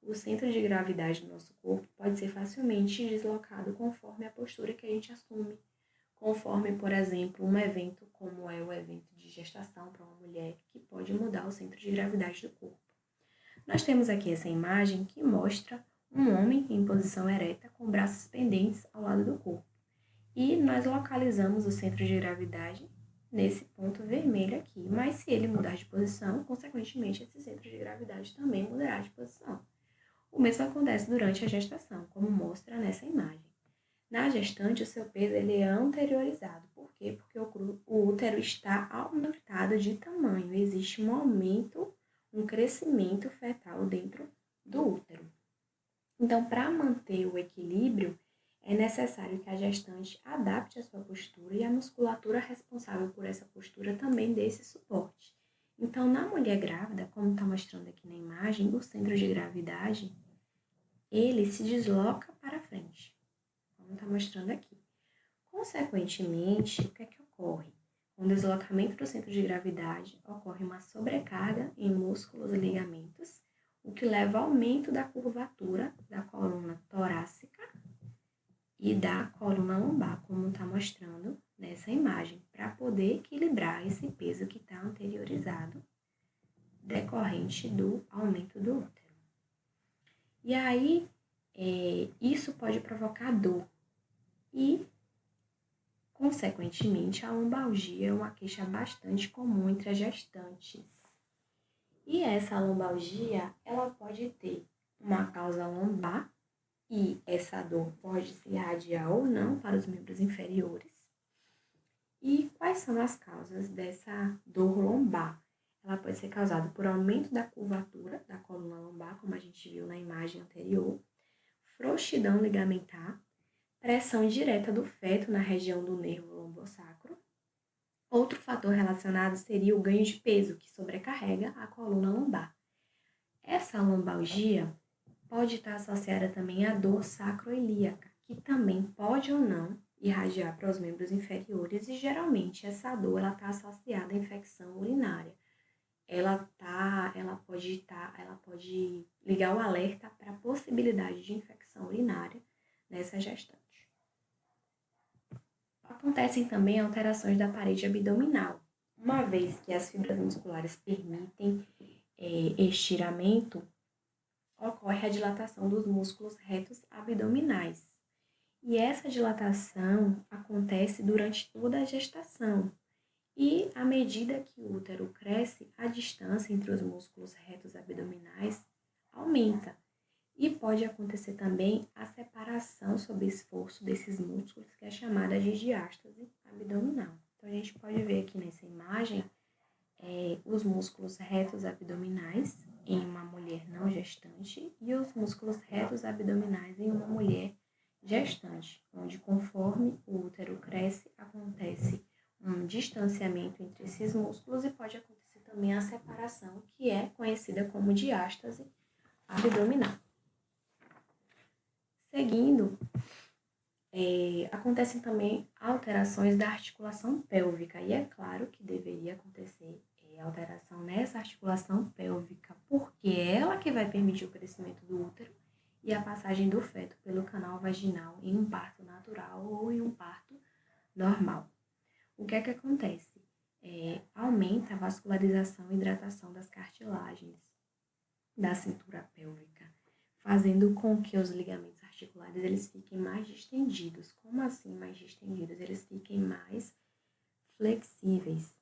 o centro de gravidade do nosso corpo pode ser facilmente deslocado conforme a postura que a gente assume. Conforme, por exemplo, um evento como é o evento de gestação para uma mulher, que pode mudar o centro de gravidade do corpo. Nós temos aqui essa imagem que mostra um homem em posição ereta com braços pendentes ao lado do corpo. E nós localizamos o centro de gravidade nesse ponto vermelho aqui. Mas se ele mudar de posição, consequentemente, esse centro de gravidade também mudará de posição. O mesmo acontece durante a gestação, como mostra nessa imagem. Na gestante, o seu peso ele é anteriorizado. Por quê? Porque o útero está aumentado de tamanho. Existe um aumento, um crescimento fetal dentro do útero. Então, para manter o equilíbrio, é necessário que a gestante adapte a sua postura e a musculatura responsável por essa postura também dê esse suporte. Então, na mulher grávida, como está mostrando aqui na imagem, o centro de gravidade, ele se desloca para frente, como está mostrando aqui. Consequentemente, o que é que ocorre? Com o deslocamento do centro de gravidade, ocorre uma sobrecarga em músculos e ligamentos, o que leva ao aumento da curvatura da coluna torácica e da coluna lombar, como está mostrando nessa imagem, para poder equilibrar esse peso que está anteriorizado, decorrente do aumento do útero. E aí, isso pode provocar dor e, consequentemente, a lombalgia é uma queixa bastante comum entre as gestantes. E essa lombalgia, ela pode ter uma causa lombar, e essa dor pode se irradiar ou não para os membros inferiores. E quais são as causas dessa dor lombar? Ela pode ser causada por aumento da curvatura da coluna lombar, como a gente viu na imagem anterior, frouxidão ligamentar, pressão direta do feto na região do nervo lombosacro. Outro fator relacionado seria o ganho de peso, que sobrecarrega a coluna lombar. Essa lombalgia pode estar associada também à dor sacroiliaca, que também pode ou não irradiar para os membros inferiores, e geralmente essa dor está associada à infecção urinária. Ela pode ligar o alerta para a possibilidade de infecção urinária nessa gestante. Acontecem também alterações da parede abdominal, uma vez que as fibras musculares permitem estiramento, ocorre a dilatação dos músculos retos abdominais. E essa dilatação acontece durante toda a gestação. E à medida que o útero cresce, a distância entre os músculos retos abdominais aumenta. E pode acontecer também a separação sob esforço desses músculos, que é chamada de diástase abdominal. Então, a gente pode ver aqui nessa imagem os músculos retos abdominais em uma mulher não gestante e os músculos retos abdominais em uma mulher gestante, onde conforme o útero cresce, acontece um distanciamento entre esses músculos e pode acontecer também a separação, que é conhecida como diástase abdominal. Seguindo, acontecem também alterações da articulação pélvica, e é claro que deveria acontecer alteração nessa articulação pélvica, porque é ela que vai permitir o crescimento do útero e a passagem do feto pelo canal vaginal em um parto natural ou em um parto normal. O que é que acontece? Aumenta a vascularização e hidratação das cartilagens da cintura pélvica, fazendo com que os ligamentos articulares eles fiquem mais distendidos. Como assim mais distendidos? Eles fiquem mais flexíveis.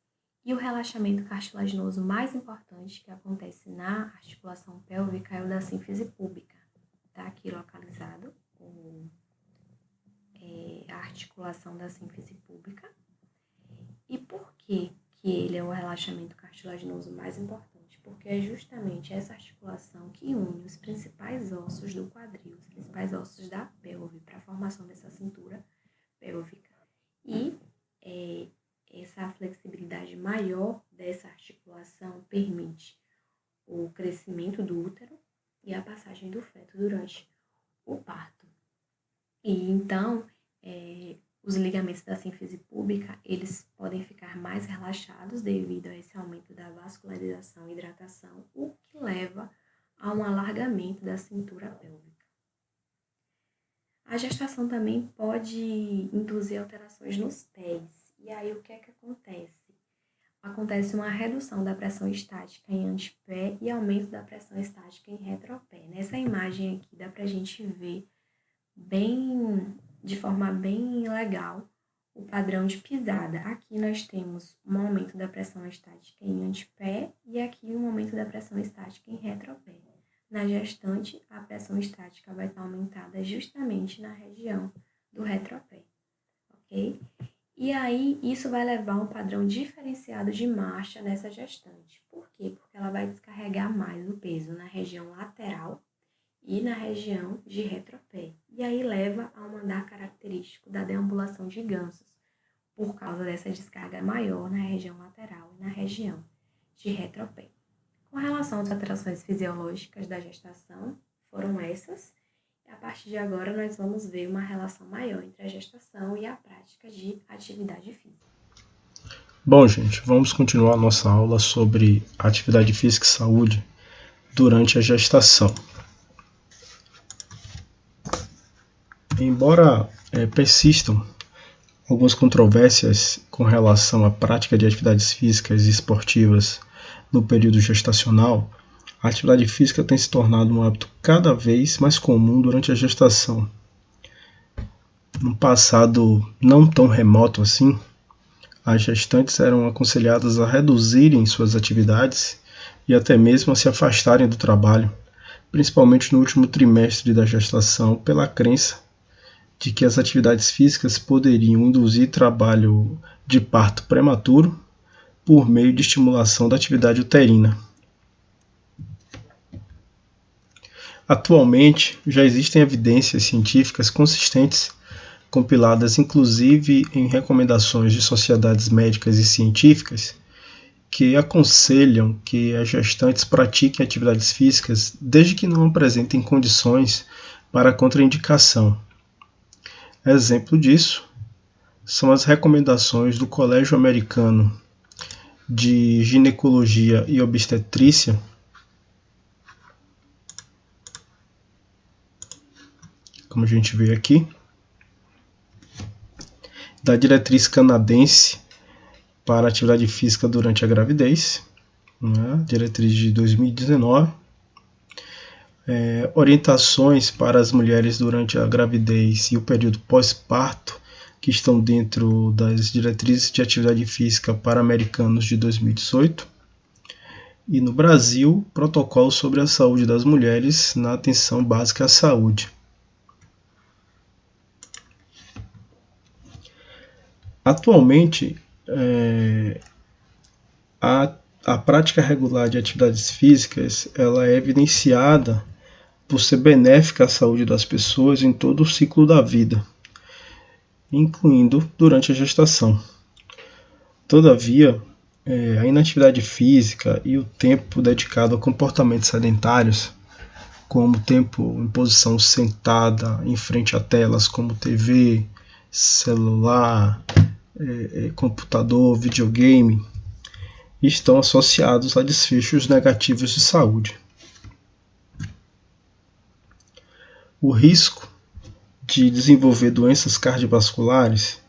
E o relaxamento cartilaginoso mais importante que acontece na articulação pélvica é o da sínfise púbica. Está aqui localizado a articulação da sínfise púbica. E por que ele é o relaxamento cartilaginoso mais importante? Porque é justamente essa articulação que une os principais ossos do quadril, os principais ossos da pelve, para a formação dessa cintura pélvica. E essa flexibilidade maior dessa articulação permite o crescimento do útero e a passagem do feto durante o parto. E então, os ligamentos da sínfise púbica, eles podem ficar mais relaxados devido a esse aumento da vascularização e hidratação, o que leva a um alargamento da cintura pélvica. A gestação também pode induzir alterações nos pés. E aí, o que é que acontece? Acontece uma redução da pressão estática em antepé e aumento da pressão estática em retropé. Nessa imagem aqui, dá pra gente ver de forma bem legal o padrão de pisada. Aqui nós temos um aumento da pressão estática em antepé e aqui um aumento da pressão estática em retropé. Na gestante, a pressão estática vai estar aumentada justamente na região do retropé, ok? E aí, isso vai levar a um padrão diferenciado de marcha nessa gestante. Por quê? Porque ela vai descarregar mais o peso na região lateral e na região de retropé. E aí leva a um andar característico da deambulação de gansos, por causa dessa descarga maior na região lateral e na região de retropé. Com relação às alterações fisiológicas da gestação, foram essas. A partir de agora, nós vamos ver uma relação maior entre a gestação e a prática de atividade física. Bom, gente, vamos continuar nossa aula sobre atividade física e saúde durante a gestação. Embora persistam algumas controvérsias com relação à prática de atividades físicas e esportivas no período gestacional, a atividade física tem se tornado um hábito cada vez mais comum durante a gestação. No passado não tão remoto assim, as gestantes eram aconselhadas a reduzirem suas atividades e até mesmo a se afastarem do trabalho, principalmente no último trimestre da gestação, pela crença de que as atividades físicas poderiam induzir trabalho de parto prematuro por meio de estimulação da atividade uterina. Atualmente, já existem evidências científicas consistentes, compiladas inclusive em recomendações de sociedades médicas e científicas, que aconselham que as gestantes pratiquem atividades físicas desde que não apresentem condições para contraindicação. Exemplo disso são as recomendações do Colégio Americano de Ginecologia e Obstetrícia, como a gente vê aqui, da Diretriz Canadense para a Atividade Física durante a Gravidez, né, diretriz de 2019, orientações para as mulheres durante a gravidez e o período pós-parto, que estão dentro das diretrizes de atividade física para americanos de 2018, e no Brasil, protocolo sobre a saúde das mulheres na atenção básica à saúde. Atualmente, a prática regular de atividades físicas ela é evidenciada por ser benéfica à saúde das pessoas em todo o ciclo da vida, incluindo durante a gestação. Todavia, a inatividade física e o tempo dedicado a comportamentos sedentários, como tempo em posição sentada em frente a telas como TV, celular, computador, videogame, estão associados a desfechos negativos de saúde. O risco de desenvolver doenças cardiovasculares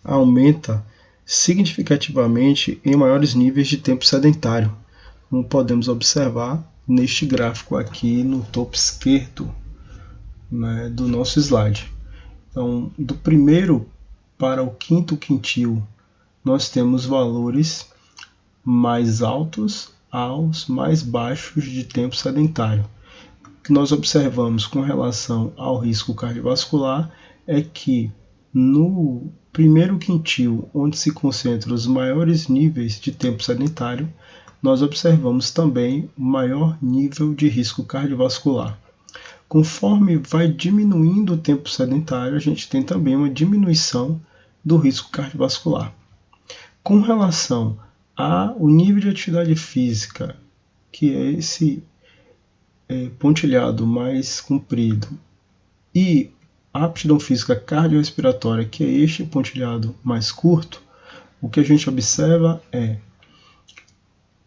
aumenta significativamente em maiores níveis de tempo sedentário, como podemos observar neste gráfico aqui no topo esquerdo, né, do nosso slide. Então, do primeiro para o quinto quintil, nós temos valores mais altos aos mais baixos de tempo sedentário. O que nós observamos com relação ao risco cardiovascular é que no primeiro quintil, onde se concentram os maiores níveis de tempo sedentário, nós observamos também o maior nível de risco cardiovascular. Conforme vai diminuindo o tempo sedentário, a gente tem também uma diminuição do risco cardiovascular. Com relação ao nível de atividade física, que é esse pontilhado mais comprido, e a aptidão física cardiorrespiratória, que é este pontilhado mais curto, o que a gente observa é,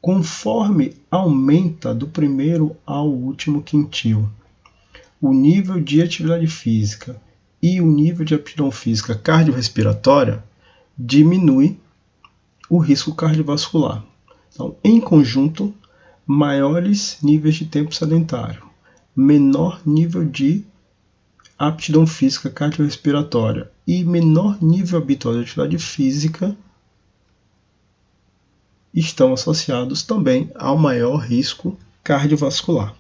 conforme aumenta do primeiro ao último quintil, o nível de atividade física e o nível de aptidão física cardiorrespiratória, diminui o risco cardiovascular. Então, em conjunto, maiores níveis de tempo sedentário, menor nível de aptidão física cardiorrespiratória e menor nível habitual de atividade física estão associados também ao maior risco cardiovascular.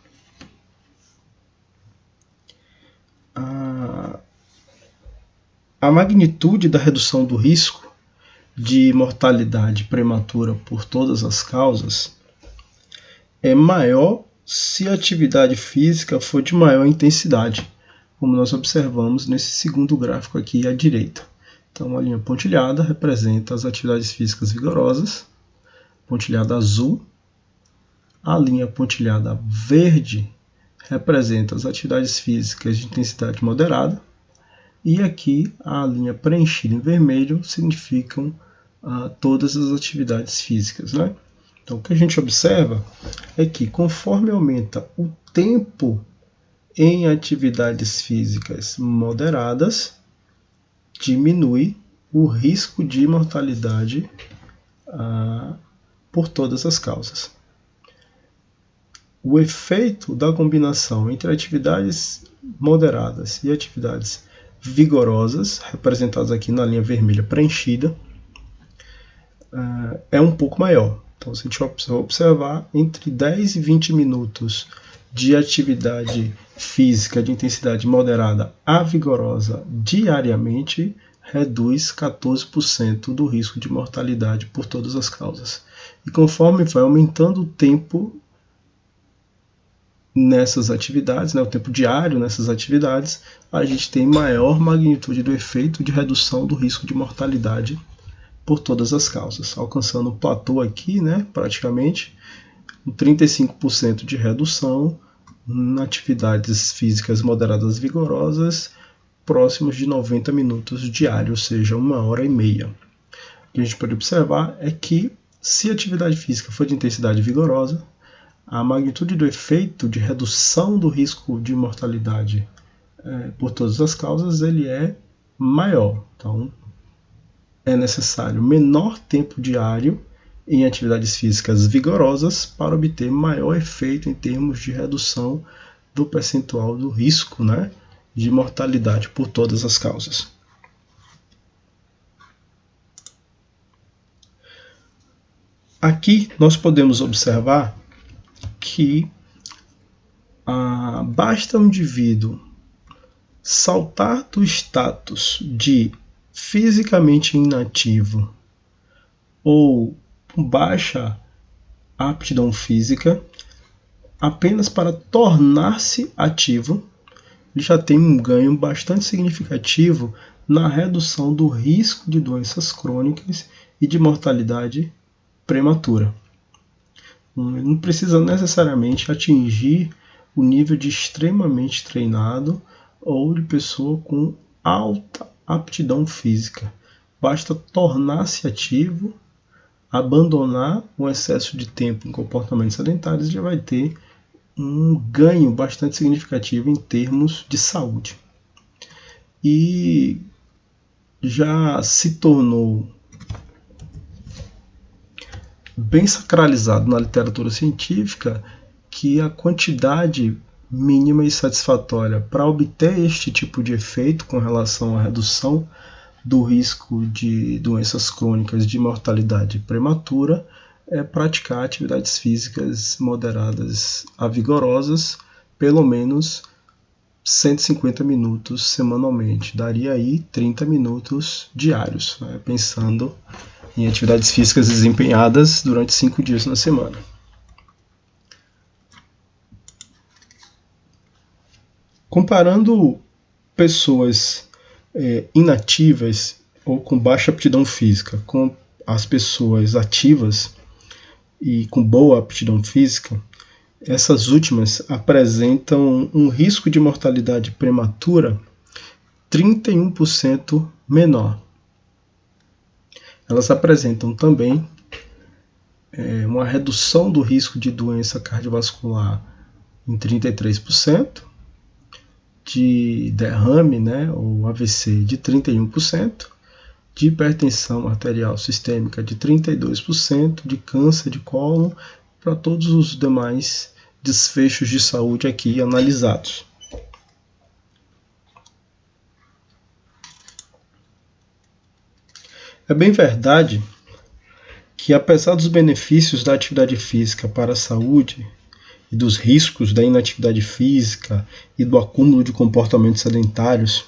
A magnitude da redução do risco de mortalidade prematura por todas as causas é maior se a atividade física for de maior intensidade, como nós observamos nesse segundo gráfico aqui à direita. Então, a linha pontilhada representa as atividades físicas vigorosas, pontilhada azul. A linha pontilhada verde representa as atividades físicas de intensidade moderada. E aqui a linha preenchida em vermelho significam todas as atividades físicas, né? Então, o que a gente observa é que conforme aumenta o tempo em atividades físicas moderadas, diminui o risco de mortalidade por todas as causas. O efeito da combinação entre atividades moderadas e atividades vigorosas, representadas aqui na linha vermelha preenchida, é um pouco maior. Então, se a gente observar, entre 10 e 20 minutos de atividade física de intensidade moderada a vigorosa diariamente, reduz 14% do risco de mortalidade por todas as causas. E conforme vai aumentando o tempo nessas atividades, o tempo diário nessas atividades, a gente tem maior magnitude do efeito de redução do risco de mortalidade por todas as causas, alcançando o platô aqui, praticamente, 35% de redução em atividades físicas moderadas vigorosas, próximos de 90 minutos diários, ou seja, 1h30. O que a gente pode observar é que, se a atividade física for de intensidade vigorosa, a magnitude do efeito de redução do risco de mortalidade por todas as causas ele é maior. Então, é necessário menor tempo diário em atividades físicas vigorosas para obter maior efeito em termos de redução do percentual do risco de mortalidade por todas as causas. Aqui nós podemos observar que basta um indivíduo saltar do status de fisicamente inativo ou baixa aptidão física apenas para tornar-se ativo, ele já tem um ganho bastante significativo na redução do risco de doenças crônicas e de mortalidade prematura. Ele não precisa necessariamente atingir o nível de extremamente treinado ou de pessoa com alta aptidão física. Basta tornar-se ativo, abandonar o excesso de tempo em comportamentos sedentários e já vai ter um ganho bastante significativo em termos de saúde. E já se tornou bem sacralizado na literatura científica que a quantidade mínima e satisfatória para obter este tipo de efeito com relação à redução do risco de doenças crônicas de mortalidade prematura é praticar atividades físicas moderadas a vigorosas, pelo menos 150 minutos semanalmente. Daria aí 30 minutos diários, pensando em atividades físicas desempenhadas durante 5 dias na semana. Comparando pessoas inativas ou com baixa aptidão física com as pessoas ativas e com boa aptidão física, essas últimas apresentam um risco de mortalidade prematura 31% menor. Elas apresentam também uma redução do risco de doença cardiovascular em 33%, de derrame, ou AVC, de 31%, de hipertensão arterial sistêmica de 32%, de câncer de cólon, para todos os demais desfechos de saúde aqui analisados. É bem verdade que, apesar dos benefícios da atividade física para a saúde e dos riscos da inatividade física e do acúmulo de comportamentos sedentários,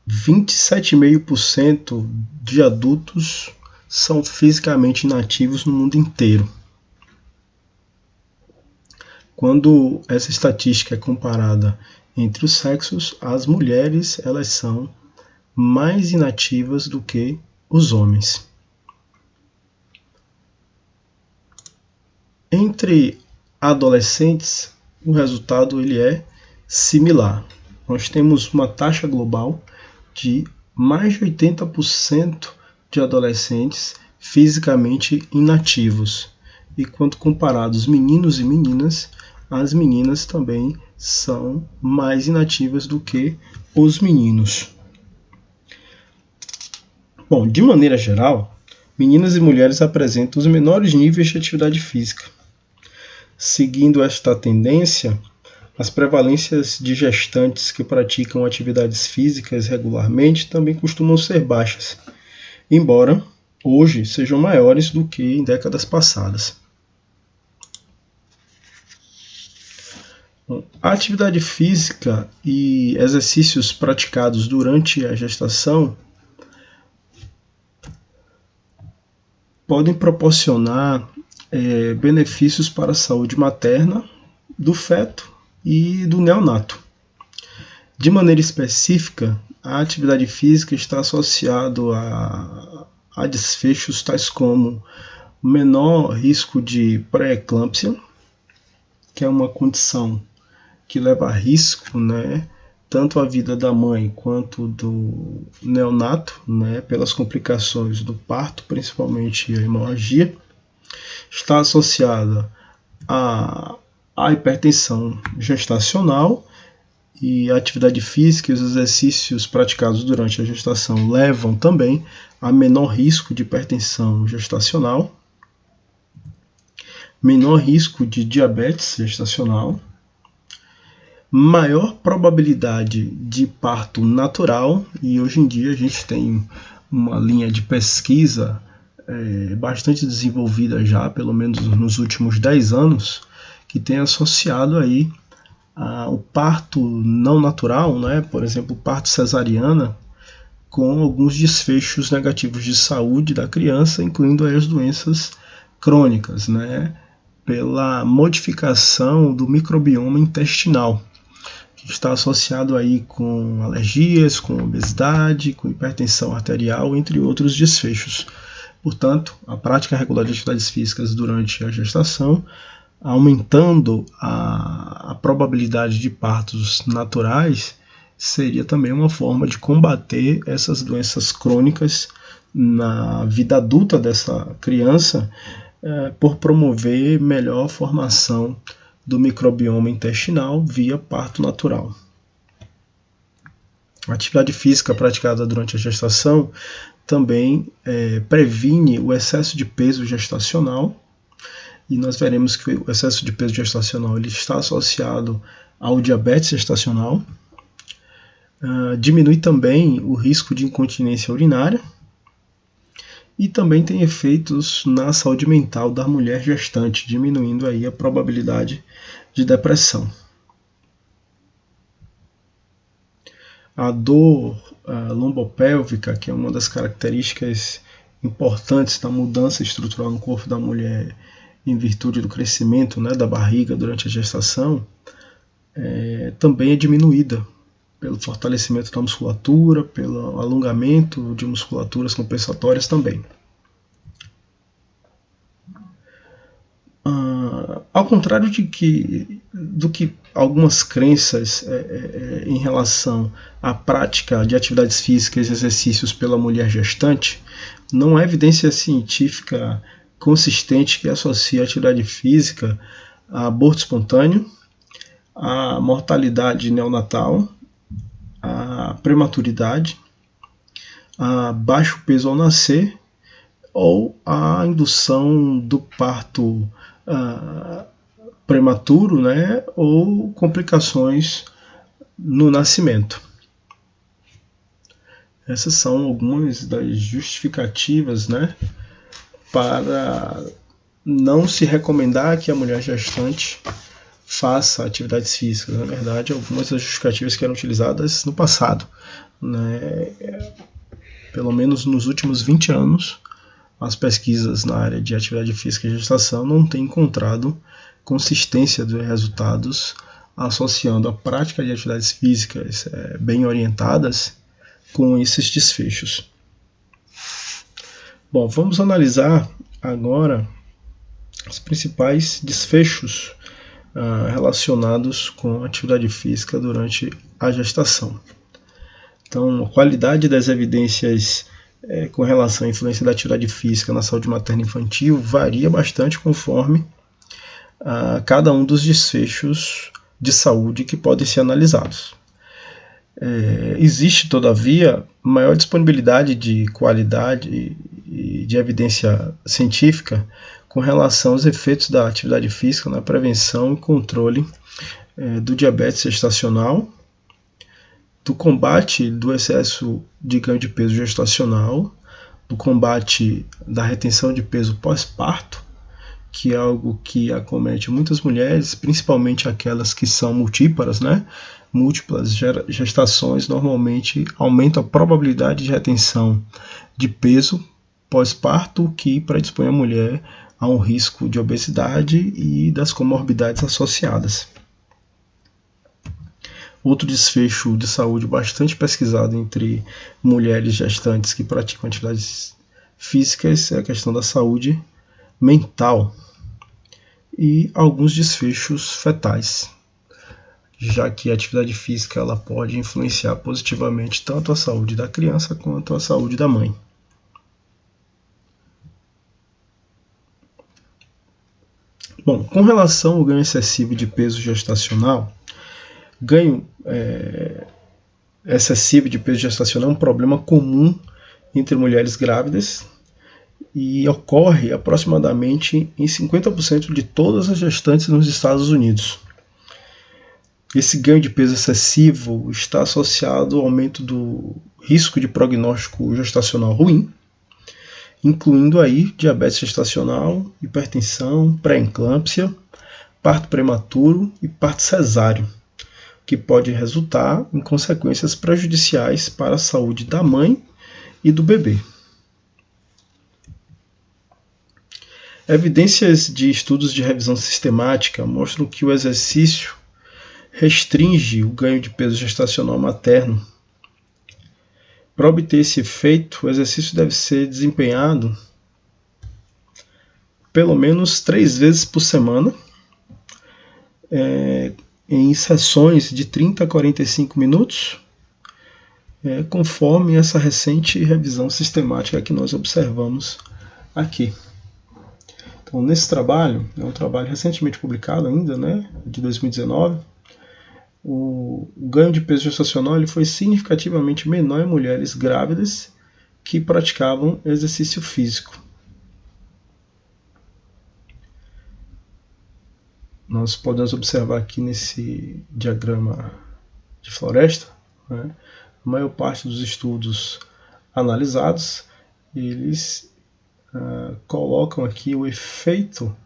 27,5% de adultos são fisicamente inativos no mundo inteiro. Quando essa estatística é comparada entre os sexos, as mulheres elas são mais inativas do que os homens. Entre adolescentes, o resultado ele é similar. Nós temos uma taxa global de mais de 80% de adolescentes fisicamente inativos. E quando comparados meninos e meninas, as meninas também são mais inativas do que os meninos. Bom, de maneira geral, meninas e mulheres apresentam os menores níveis de atividade física. Seguindo esta tendência, as prevalências de gestantes que praticam atividades físicas regularmente também costumam ser baixas, embora hoje sejam maiores do que em décadas passadas. A atividade física e exercícios praticados durante a gestação podem proporcionar benefícios para a saúde materna, do feto e do neonato. De maneira específica, a atividade física está associada a desfechos tais como menor risco de pré-eclâmpsia, que é uma condição que leva a risco, tanto a vida da mãe quanto do neonato, pelas complicações do parto, principalmente a hemorragia. Está associada à hipertensão gestacional, e a atividade física e os exercícios praticados durante a gestação levam também a menor risco de hipertensão gestacional, menor risco de diabetes gestacional, maior probabilidade de parto natural, e hoje em dia a gente tem uma linha de pesquisa bastante desenvolvida já, pelo menos nos últimos 10 anos, que tem associado aí o parto não natural, por exemplo, parto cesariana, com alguns desfechos negativos de saúde da criança, incluindo aí as doenças crônicas, pela modificação do microbioma intestinal, que está associado aí com alergias, com obesidade, com hipertensão arterial, entre outros desfechos. Portanto, a prática regular de atividades físicas durante a gestação, aumentando a probabilidade de partos naturais, seria também uma forma de combater essas doenças crônicas na vida adulta dessa criança, por promover melhor formação do microbioma intestinal via parto natural. A atividade física praticada durante a gestação também previne o excesso de peso gestacional, e nós veremos que o excesso de peso gestacional ele está associado ao diabetes gestacional. Diminui também o risco de incontinência urinária e também tem efeitos na saúde mental da mulher gestante, diminuindo aí a probabilidade de depressão. A dor lombopélvica, que é uma das características importantes da mudança estrutural no corpo da mulher em virtude do crescimento da barriga durante a gestação, também é diminuída pelo fortalecimento da musculatura, pelo alongamento de musculaturas compensatórias também. Ao contrário do que algumas crenças em relação à prática de atividades físicas e exercícios pela mulher gestante, não há evidência científica consistente que associa a atividade física a aborto espontâneo, a mortalidade neonatal, a prematuridade, a baixo peso ao nascer ou a indução do parto prematuro, ou complicações no nascimento. Essas são algumas das justificativas, para não se recomendar que a mulher gestante faça atividades físicas. Na verdade, algumas das justificativas que eram utilizadas no passado. Pelo menos nos últimos 20 anos, as pesquisas na área de atividade física e gestação não têm encontrado consistência dos resultados associando a prática de atividades físicas bem orientadas com esses desfechos. Bom, vamos analisar agora os principais desfechos relacionados com a atividade física durante a gestação. Então, a qualidade das evidências com relação à influência da atividade física na saúde materna e infantil varia bastante conforme cada um dos desfechos de saúde que podem ser analisados. Existe, todavia, maior disponibilidade de qualidade e de evidência científica com relação aos efeitos da atividade física na prevenção e controle do diabetes gestacional, do combate do excesso de ganho de peso gestacional, do combate da retenção de peso pós-parto, que é algo que acomete muitas mulheres, principalmente aquelas que são multíparas, né? Múltiplas gestações normalmente aumentam a probabilidade de retenção de peso pós-parto, o que predispõe a mulher a um risco de obesidade e das comorbidades associadas. Outro desfecho de saúde bastante pesquisado entre mulheres gestantes que praticam atividades físicas é a questão da saúde mental e alguns desfechos fetais, já que a atividade física ela pode influenciar positivamente tanto a saúde da criança quanto a saúde da mãe. Bom, com relação ao ganho excessivo de peso gestacional, ganho excessivo de peso gestacional é um problema comum entre mulheres grávidas e ocorre aproximadamente em 50% de todas as gestantes nos Estados Unidos. Esse ganho de peso excessivo está associado ao aumento do risco de prognóstico gestacional ruim, incluindo aí diabetes gestacional, hipertensão, pré-eclâmpsia, parto prematuro e parto cesáreo, que pode resultar em consequências prejudiciais para a saúde da mãe e do bebê. Evidências de estudos de revisão sistemática mostram que o exercício restringe o ganho de peso gestacional materno. Para obter esse efeito, o exercício deve ser desempenhado pelo menos 3 vezes por semana, em sessões de 30 a 45 minutos, conforme essa recente revisão sistemática que nós observamos aqui. Então, nesse trabalho, é um trabalho recentemente publicado ainda, né, de 2019, o ganho de peso gestacional ele foi significativamente menor em mulheres grávidas que praticavam exercício físico. Nós podemos observar aqui nesse diagrama de floresta, né, a maior parte dos estudos analisados, eles colocam aqui o efeito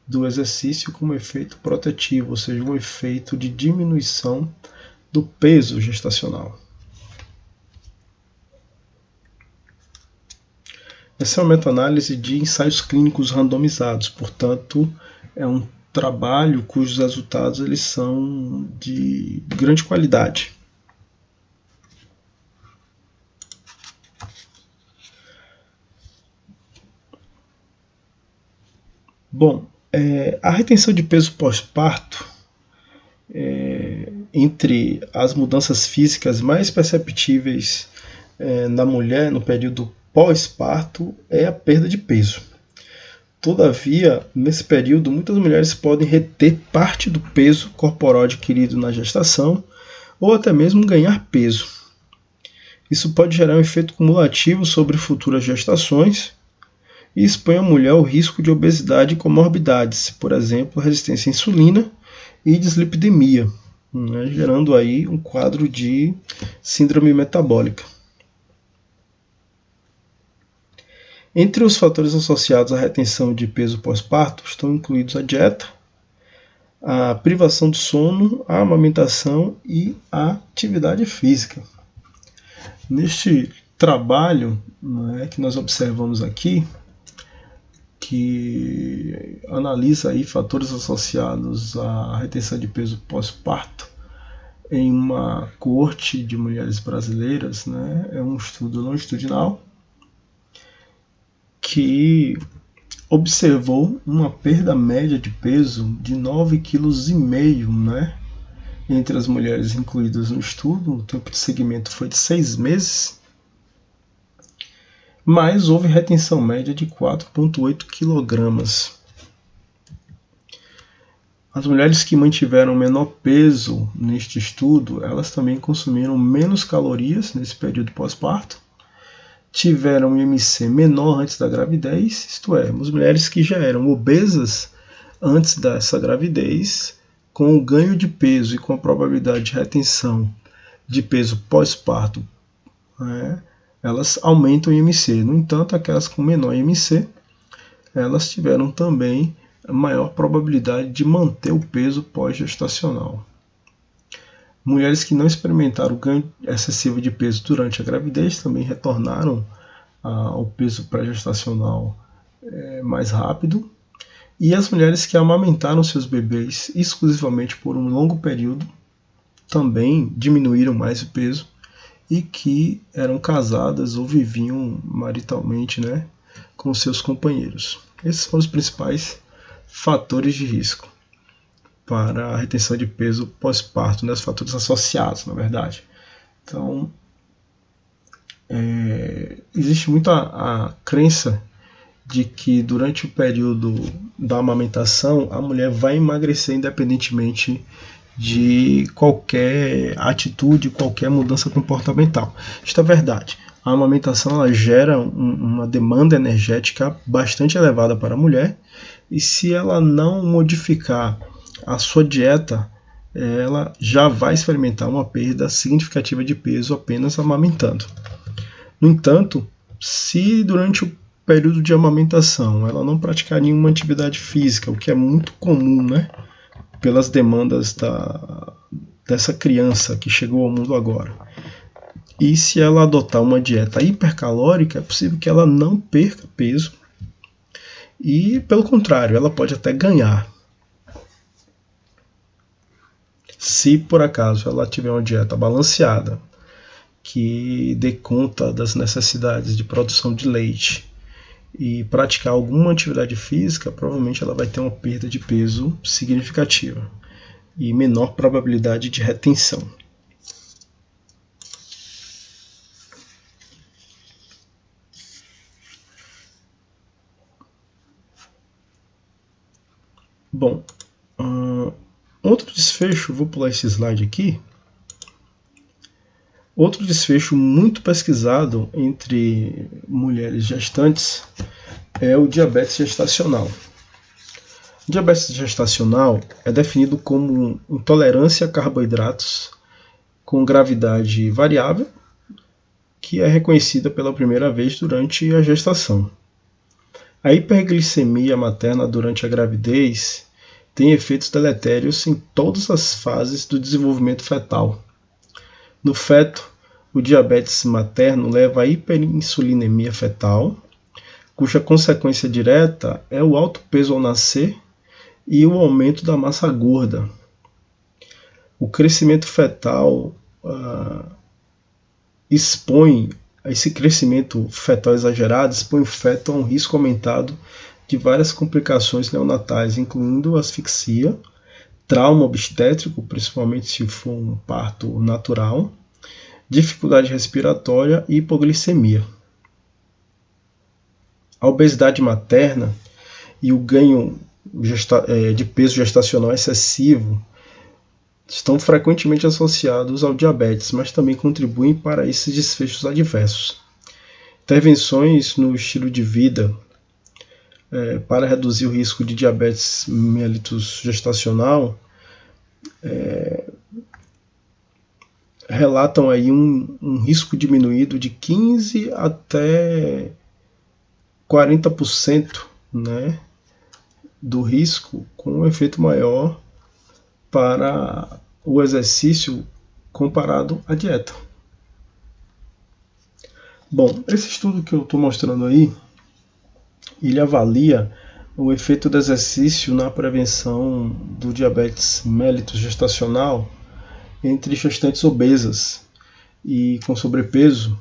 do exercício como efeito protetivo, ou seja, um efeito de diminuição do peso gestacional. Essa é uma meta-análise de ensaios clínicos randomizados, portanto, é um trabalho cujos resultados eles são de grande qualidade. Bom, a retenção de peso pós-parto, entre as mudanças físicas mais perceptíveis na mulher no período pós-parto, é a perda de peso. Todavia, nesse período, muitas mulheres podem reter parte do peso corporal adquirido na gestação ou até mesmo ganhar peso. Isso pode gerar um efeito cumulativo sobre futuras gestações e expõe a mulher ao risco de obesidade e comorbidades, por exemplo, resistência à insulina e dislipidemia, né, gerando aí um quadro de síndrome metabólica. Entre os fatores associados à retenção de peso pós-parto estão incluídos a dieta, a privação do sono, a amamentação e a atividade física. Neste trabalho, né, que nós observamos aqui, que analisa aí fatores associados à retenção de peso pós-parto em uma coorte de mulheres brasileiras, né, é um estudo longitudinal que observou uma perda média de peso de 9,5 kg, né, entre as mulheres incluídas no estudo. O tempo de seguimento foi de 6 meses. mas houve retenção média de 4,8 kg. As mulheres que mantiveram menor peso neste estudo, elas também consumiram menos calorias nesse período pós-parto, tiveram um IMC menor antes da gravidez, isto é, as mulheres que já eram obesas antes dessa gravidez, com o ganho de peso e com a probabilidade de retenção de peso pós-parto, elas aumentam o IMC. No entanto, aquelas com menor IMC, elas tiveram também maior probabilidade de manter o peso pós-gestacional. Mulheres que não experimentaram ganho excessivo de peso durante a gravidez também retornaram ao peso pré-gestacional mais rápido. E as mulheres que amamentaram seus bebês exclusivamente por um longo período também diminuíram mais o peso e que eram casadas ou viviam maritalmente, com seus companheiros. Esses foram os principais fatores de risco para a retenção de peso pós-parto, os fatores associados, na verdade. Então, existe muita a crença de que durante o período da amamentação a mulher vai emagrecer independentemente de qualquer atitude, qualquer mudança comportamental. Isto é verdade. A amamentação ela gera uma demanda energética bastante elevada para a mulher e se ela não modificar a sua dieta, ela já vai experimentar uma perda significativa de peso apenas amamentando. No entanto, se durante o período de amamentação ela não praticar nenhuma atividade física, o que é muito comum, pelas demandas dessa criança que chegou ao mundo agora, e se ela adotar uma dieta hipercalórica, é possível que ela não perca peso e, pelo contrário, ela pode até ganhar. Se por acaso ela tiver uma dieta balanceada, que dê conta das necessidades de produção de leite e praticar alguma atividade física, provavelmente ela vai ter uma perda de peso significativa e menor probabilidade de retenção. Bom, outro desfecho, vou pular esse slide aqui. Outro desfecho muito pesquisado entre mulheres gestantes é o diabetes gestacional. O diabetes gestacional é definido como intolerância a carboidratos com gravidade variável, que é reconhecida pela primeira vez durante a gestação. A hiperglicemia materna durante a gravidez tem efeitos deletérios em todas as fases do desenvolvimento fetal. No feto, o diabetes materno leva à hiperinsulinemia fetal, cuja consequência direta é o alto peso ao nascer e o aumento da massa gorda. O crescimento fetal esse crescimento fetal exagerado expõe o feto a um risco aumentado de várias complicações neonatais, incluindo asfixia, trauma obstétrico, principalmente se for um parto natural, dificuldade respiratória e hipoglicemia. A obesidade materna e o ganho de peso gestacional excessivo estão frequentemente associados ao diabetes, mas também contribuem para esses desfechos adversos. Intervenções no estilo de vida para reduzir o risco de diabetes mellitus gestacional relatam aí um risco diminuído de 15 até 40%, do risco, com um efeito maior para o exercício comparado à dieta. Bom, esse estudo que eu estou mostrando aí, ele avalia o efeito do exercício na prevenção do diabetes mellitus gestacional entre gestantes obesas e com sobrepeso,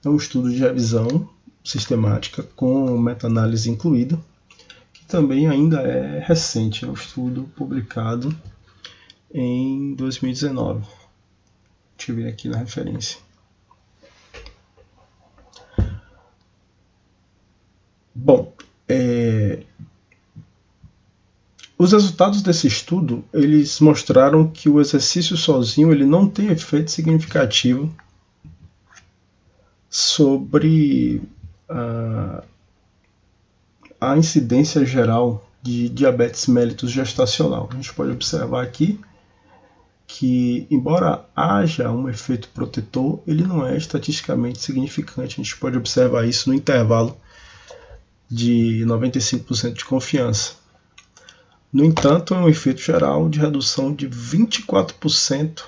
É um estudo de revisão sistemática com meta-análise incluída, que também ainda é recente, é um estudo publicado em 2019. Deixa eu ver aqui na referência. Os resultados desse estudo, eles mostraram que o exercício sozinho ele não tem efeito significativo sobre a incidência geral de diabetes mellitus gestacional. A gente pode observar aqui que, embora haja um efeito protetor, ele não é estatisticamente significante. A gente pode observar isso no intervalo de 95% de confiança. No entanto, é um efeito geral de redução de 24%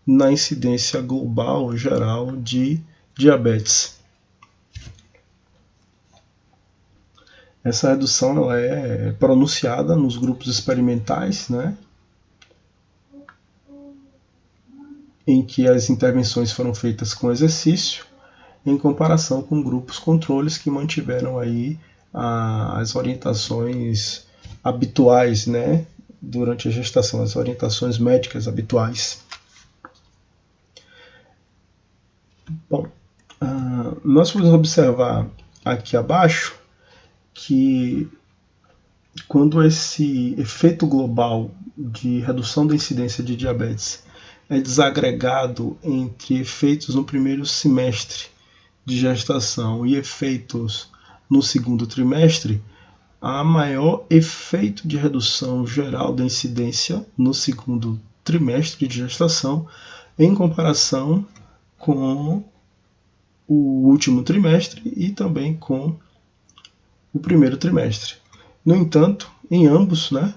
na incidência global geral de diabetes. Essa redução ela é pronunciada nos grupos experimentais, né, em que as intervenções foram feitas com exercício, em comparação com grupos controles que mantiveram aí as orientações habituais, né, durante a gestação, as orientações médicas habituais. Bom, nós podemos observar aqui abaixo que quando esse efeito global de redução da incidência de diabetes é desagregado entre efeitos no primeiro semestre de gestação e efeitos no segundo trimestre, há maior efeito de redução geral da incidência no segundo trimestre de gestação em comparação com o último trimestre e também com o primeiro trimestre. No entanto, em ambos, né,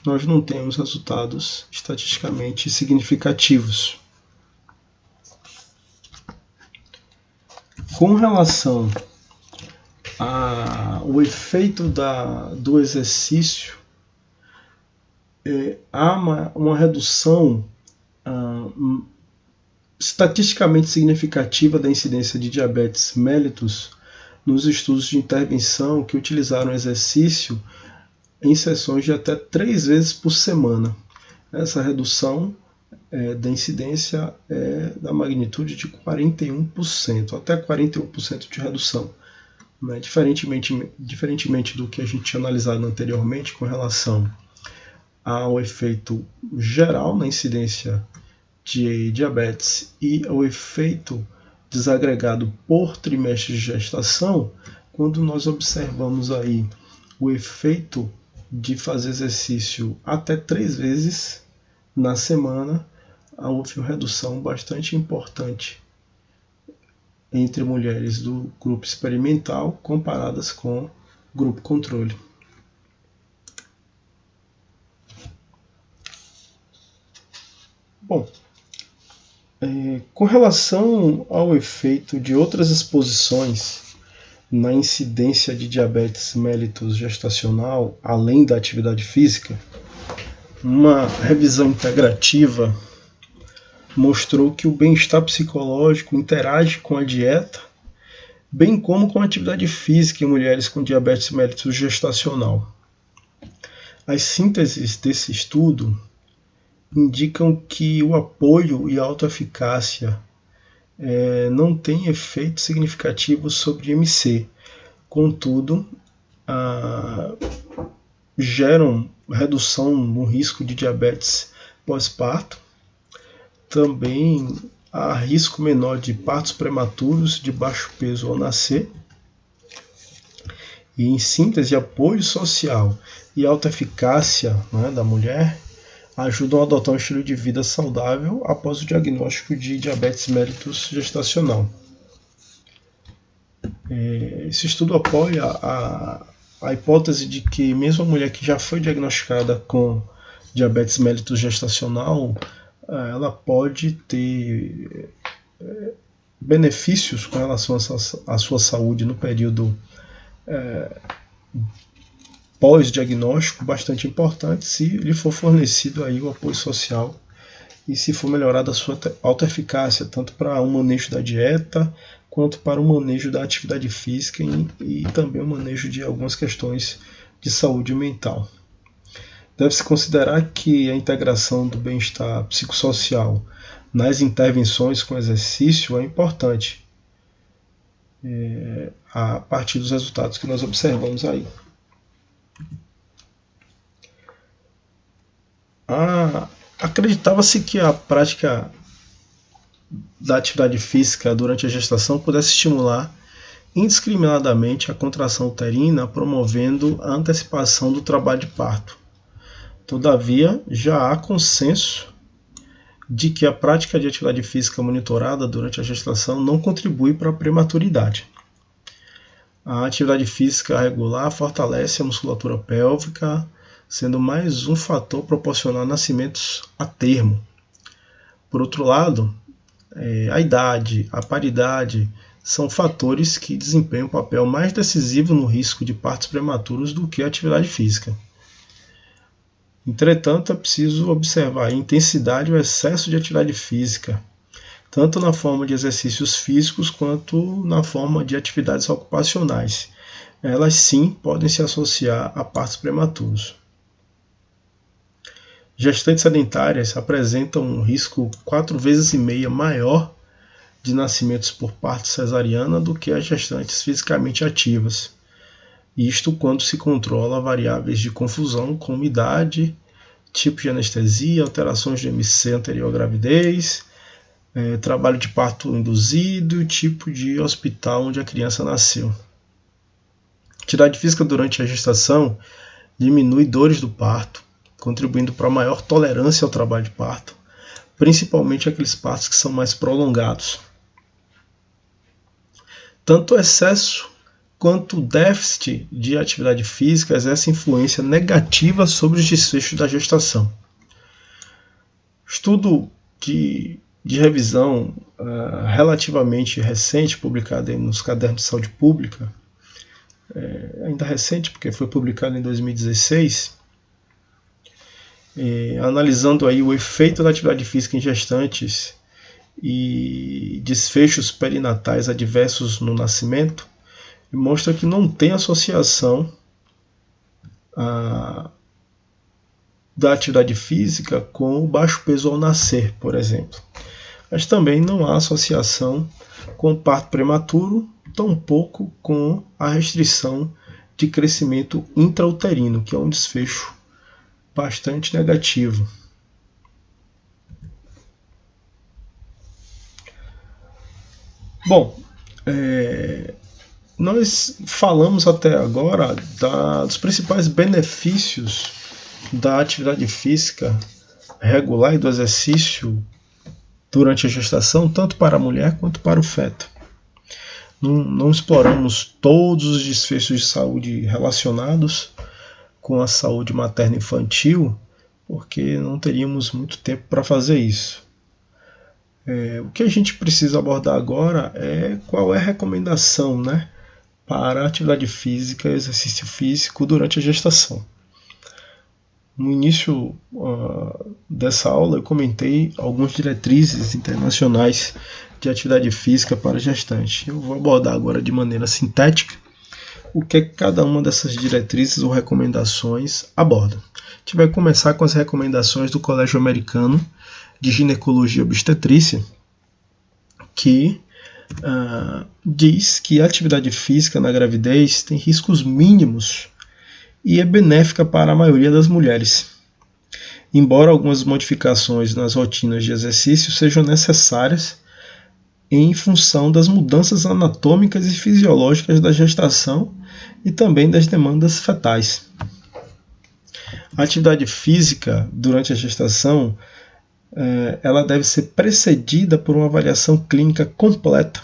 nós não temos resultados estatisticamente significativos. Com relação ao efeito do exercício, há uma redução estatisticamente significativa da incidência de diabetes mellitus nos estudos de intervenção que utilizaram exercício em sessões de até 3 vezes por semana. Essa redução da incidência é da magnitude de 41%, até 41% de redução. Né? Diferentemente do que a gente tinha analisado anteriormente com relação ao efeito geral na incidência de diabetes e ao efeito desagregado por trimestre de gestação, quando nós observamos aí o efeito de fazer exercício até 3 vezes na semana, houve uma redução bastante importante entre mulheres do grupo experimental comparadas com o grupo controle. Bom, com relação ao efeito de outras exposições na incidência de diabetes mellitus gestacional, além da atividade física, uma revisão integrativa mostrou que o bem-estar psicológico interage com a dieta, bem como com a atividade física em mulheres com diabetes mellitus gestacional. As sínteses desse estudo indicam que o apoio e a autoeficácia não têm efeito significativo sobre IMC, contudo, geram redução no risco de diabetes pós-parto. Também há risco menor de partos prematuros de baixo peso ao nascer. E, em síntese, apoio social e autoeficácia, né, da mulher ajudam a adotar um estilo de vida saudável após o diagnóstico de diabetes mellitus gestacional. Esse estudo apoia a hipótese de que mesmo a mulher que já foi diagnosticada com diabetes mellitus gestacional, ela pode ter benefícios com relação à sua saúde no período pós-diagnóstico bastante importante se lhe for fornecido aí o apoio social e se for melhorada a sua autoeficácia, tanto para o manejo da dieta quanto para o manejo da atividade física e também o manejo de algumas questões de saúde mental. Deve-se considerar que a integração do bem-estar psicossocial nas intervenções com exercício é importante a partir dos resultados que nós observamos aí. Acreditava-se que a prática da atividade física durante a gestação pudesse estimular indiscriminadamente a contração uterina, promovendo a antecipação do trabalho de parto. Todavia, já há consenso de que a prática de atividade física monitorada durante a gestação não contribui para a prematuridade. A atividade física regular fortalece a musculatura pélvica, sendo mais um fator proporcional a nascimentos a termo. Por outro lado, a idade, a paridade são fatores que desempenham um papel mais decisivo no risco de partos prematuros do que a atividade física. Entretanto, é preciso observar a intensidade e o excesso de atividade física, tanto na forma de exercícios físicos quanto na forma de atividades ocupacionais. Elas sim podem se associar a partos prematuros. Gestantes sedentárias apresentam um risco 4,5 vezes maior de nascimentos por parto cesariana do que as gestantes fisicamente ativas. Isto quando se controla variáveis de confusão como idade, tipo de anestesia, alterações do MC anterior à gravidez, trabalho de parto induzido e tipo de hospital onde a criança nasceu. Atividade física durante a gestação diminui dores do parto, contribuindo para maior tolerância ao trabalho de parto, principalmente aqueles partos que são mais prolongados. Tanto o excesso quanto o déficit de atividade física exerce influência negativa sobre os desfechos da gestação. Estudo de revisão relativamente recente, publicado nos Cadernos de Saúde Pública, ainda recente porque foi publicado em 2016, analisando aí o efeito da atividade física em gestantes e desfechos perinatais adversos no nascimento, mostra que não tem associação da atividade física com o baixo peso ao nascer, por exemplo. Mas também não há associação com o parto prematuro, tampouco com a restrição de crescimento intrauterino, que é um desfecho bastante negativo. Bom, nós falamos até agora dos principais benefícios da atividade física regular e do exercício durante a gestação, tanto para a mulher quanto para o feto. Não exploramos todos os desfechos de saúde relacionados com a saúde materno-infantil, porque não teríamos muito tempo para fazer isso. O que a gente precisa abordar agora é qual é a recomendação, para a atividade física e exercício físico durante a gestação. No início dessa aula eu comentei algumas diretrizes internacionais de atividade física para gestante. Eu vou abordar agora de maneira sintética o que cada uma dessas diretrizes ou recomendações aborda. A gente vai começar com as recomendações do Colégio Americano de Ginecologia e Obstetrícia, que diz que a atividade física na gravidez tem riscos mínimos e é benéfica para a maioria das mulheres. Embora algumas modificações nas rotinas de exercício sejam necessárias em função das mudanças anatômicas e fisiológicas da gestação e também das demandas fetais. A atividade física durante a gestação ela deve ser precedida por uma avaliação clínica completa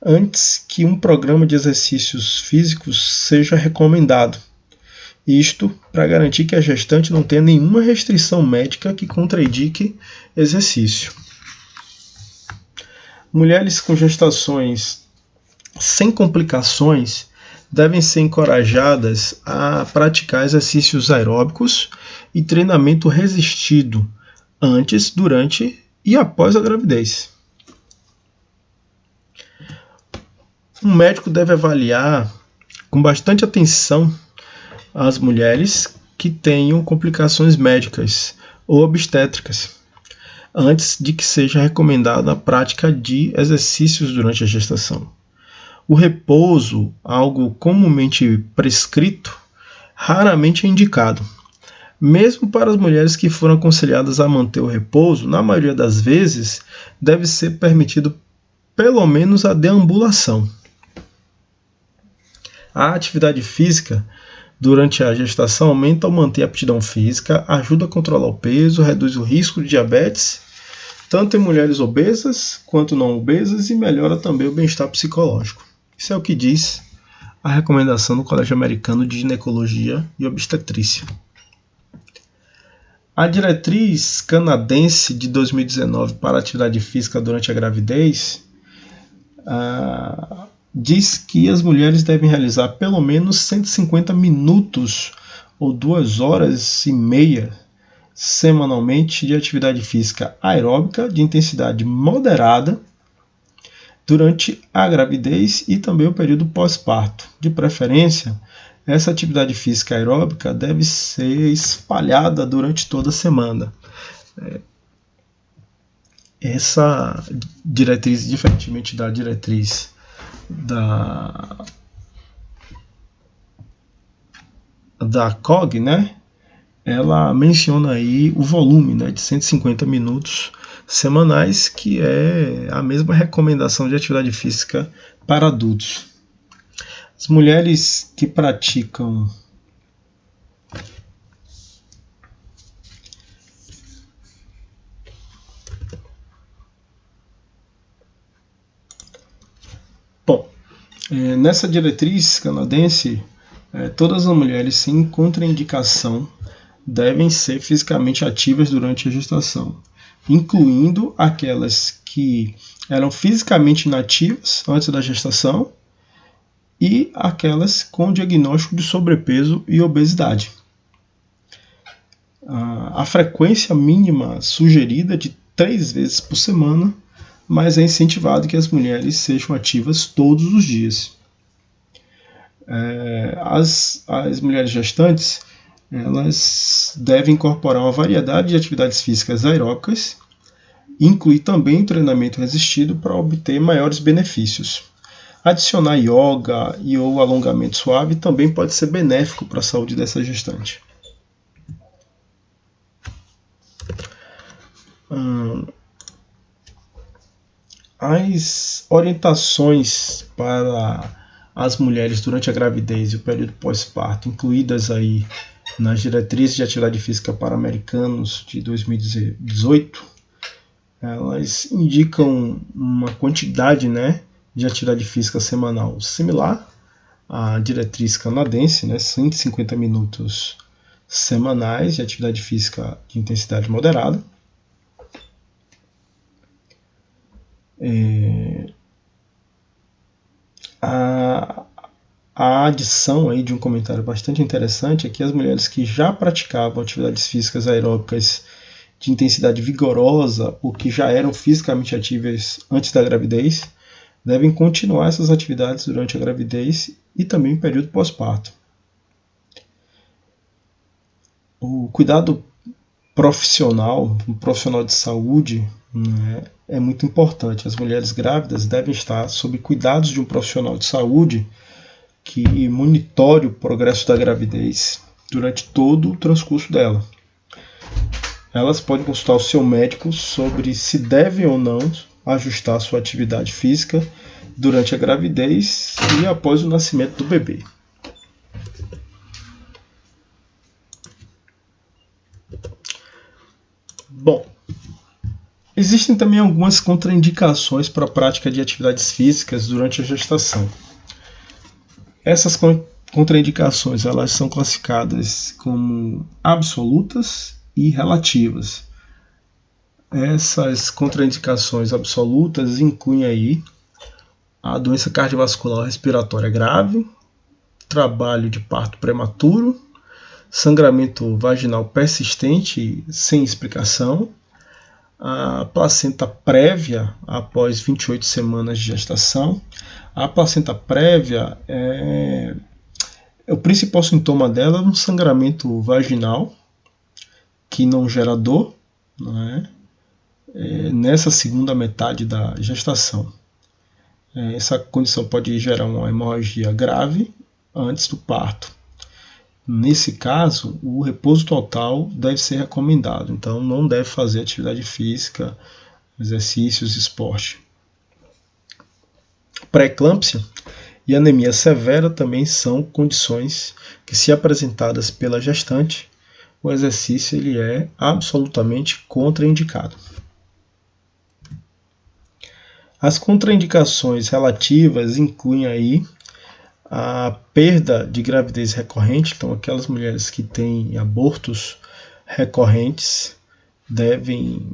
antes que um programa de exercícios físicos seja recomendado. Isto para garantir que a gestante não tenha nenhuma restrição médica que contraindique exercício. Mulheres com gestações sem complicações devem ser encorajadas a praticar exercícios aeróbicos e treinamento resistido antes, durante e após a gravidez. Um médico deve avaliar com bastante atenção as mulheres que tenham complicações médicas ou obstétricas, antes de que seja recomendada a prática de exercícios durante a gestação. O repouso, algo comumente prescrito, raramente é indicado. Mesmo para as mulheres que foram aconselhadas a manter o repouso, na maioria das vezes, deve ser permitido pelo menos a deambulação. A atividade física durante a gestação aumenta ou mantém a aptidão física, ajuda a controlar o peso, reduz o risco de diabetes, tanto em mulheres obesas quanto não obesas, e melhora também o bem-estar psicológico. Isso é o que diz a recomendação do Colégio Americano de Ginecologia e Obstetrícia. A diretriz canadense de 2019 para a atividade física durante a gravidez diz que as mulheres devem realizar pelo menos 150 minutos ou 2 horas e meia semanalmente de atividade física aeróbica de intensidade moderada durante a gravidez e também o período pós-parto. De preferência, essa atividade física aeróbica deve ser espalhada durante toda a semana. Essa diretriz, diferentemente da diretriz da COG, né? Ela menciona aí o volume, né, de 150 minutos semanais, que é a mesma recomendação de atividade física para adultos. As mulheres que praticam nessa diretriz canadense, todas as mulheres sem contraindicação devem ser fisicamente ativas durante a gestação, incluindo aquelas que eram fisicamente inativas antes da gestação e aquelas com diagnóstico de sobrepeso e obesidade. A frequência mínima sugerida de 3 vezes por semana, mas é incentivado que as mulheres sejam ativas todos os dias. As mulheres gestantes, elas devem incorporar uma variedade de atividades físicas aeróbicas e incluir também o treinamento resistido para obter maiores benefícios. Adicionar yoga e ou alongamento suave também pode ser benéfico para a saúde dessa gestante. As orientações para as mulheres durante a gravidez e o período pós-parto, incluídas aí nas diretrizes de atividade física para americanos de 2018, elas indicam uma quantidade, né, de atividade física semanal similar à diretriz canadense, né, 150 minutos semanais de atividade física de intensidade moderada. A adição aí de um comentário bastante interessante é que as mulheres que já praticavam atividades físicas aeróbicas de intensidade vigorosa ou que já eram fisicamente ativas antes da gravidez devem continuar essas atividades durante a gravidez e também no período pós-parto. O cuidado profissional, um profissional de saúde, né, é muito importante. As mulheres grávidas devem estar sob cuidados de um profissional de saúde que monitore o progresso da gravidez durante todo o transcurso dela. Elas podem consultar o seu médico sobre se devem ou não ajustar sua atividade física durante a gravidez e após o nascimento do bebê. Bom, existem também algumas contraindicações para a prática de atividades físicas durante a gestação. Essas contraindicações elas são classificadas como absolutas e relativas. Essas contraindicações absolutas incluem aí a doença cardiovascular respiratória grave, trabalho de parto prematuro, sangramento vaginal persistente sem explicação, a placenta prévia após 28 semanas de gestação. A placenta prévia o principal sintoma dela é um sangramento vaginal que não gera dor, né, nessa segunda metade da gestação. Essa condição pode gerar uma hemorragia grave antes do parto. Nesse caso, o repouso total deve ser recomendado, então não deve fazer atividade física, exercícios, esporte. Pré-eclâmpsia e anemia severa também são condições que, se apresentadas pela gestante, o exercício ele é absolutamente contraindicado. As contraindicações relativas incluem aí a perda de gravidez recorrente, então aquelas mulheres que têm abortos recorrentes devem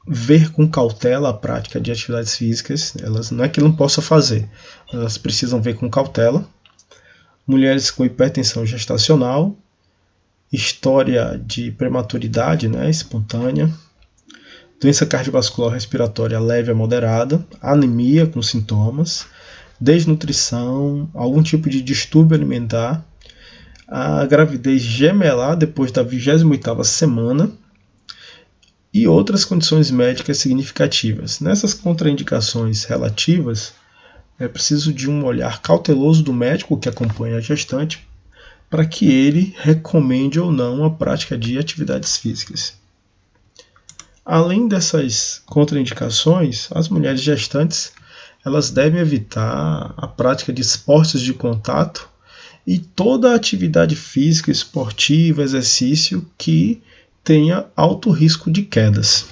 ver com cautela a prática de atividades físicas. Elas não é que não possa fazer, elas precisam ver com cautela. Mulheres com hipertensão gestacional, história de prematuridade, espontânea, doença cardiovascular respiratória leve a moderada, anemia com sintomas, desnutrição, algum tipo de distúrbio alimentar, a gravidez gemelar depois da 28ª semana e outras condições médicas significativas. Nessas contraindicações relativas, é preciso de um olhar cauteloso do médico que acompanha a gestante para que ele recomende ou não a prática de atividades físicas. Além dessas contraindicações, as mulheres gestantes elas devem evitar a prática de esportes de contato e toda a atividade física, esportiva, exercício que tenha alto risco de quedas.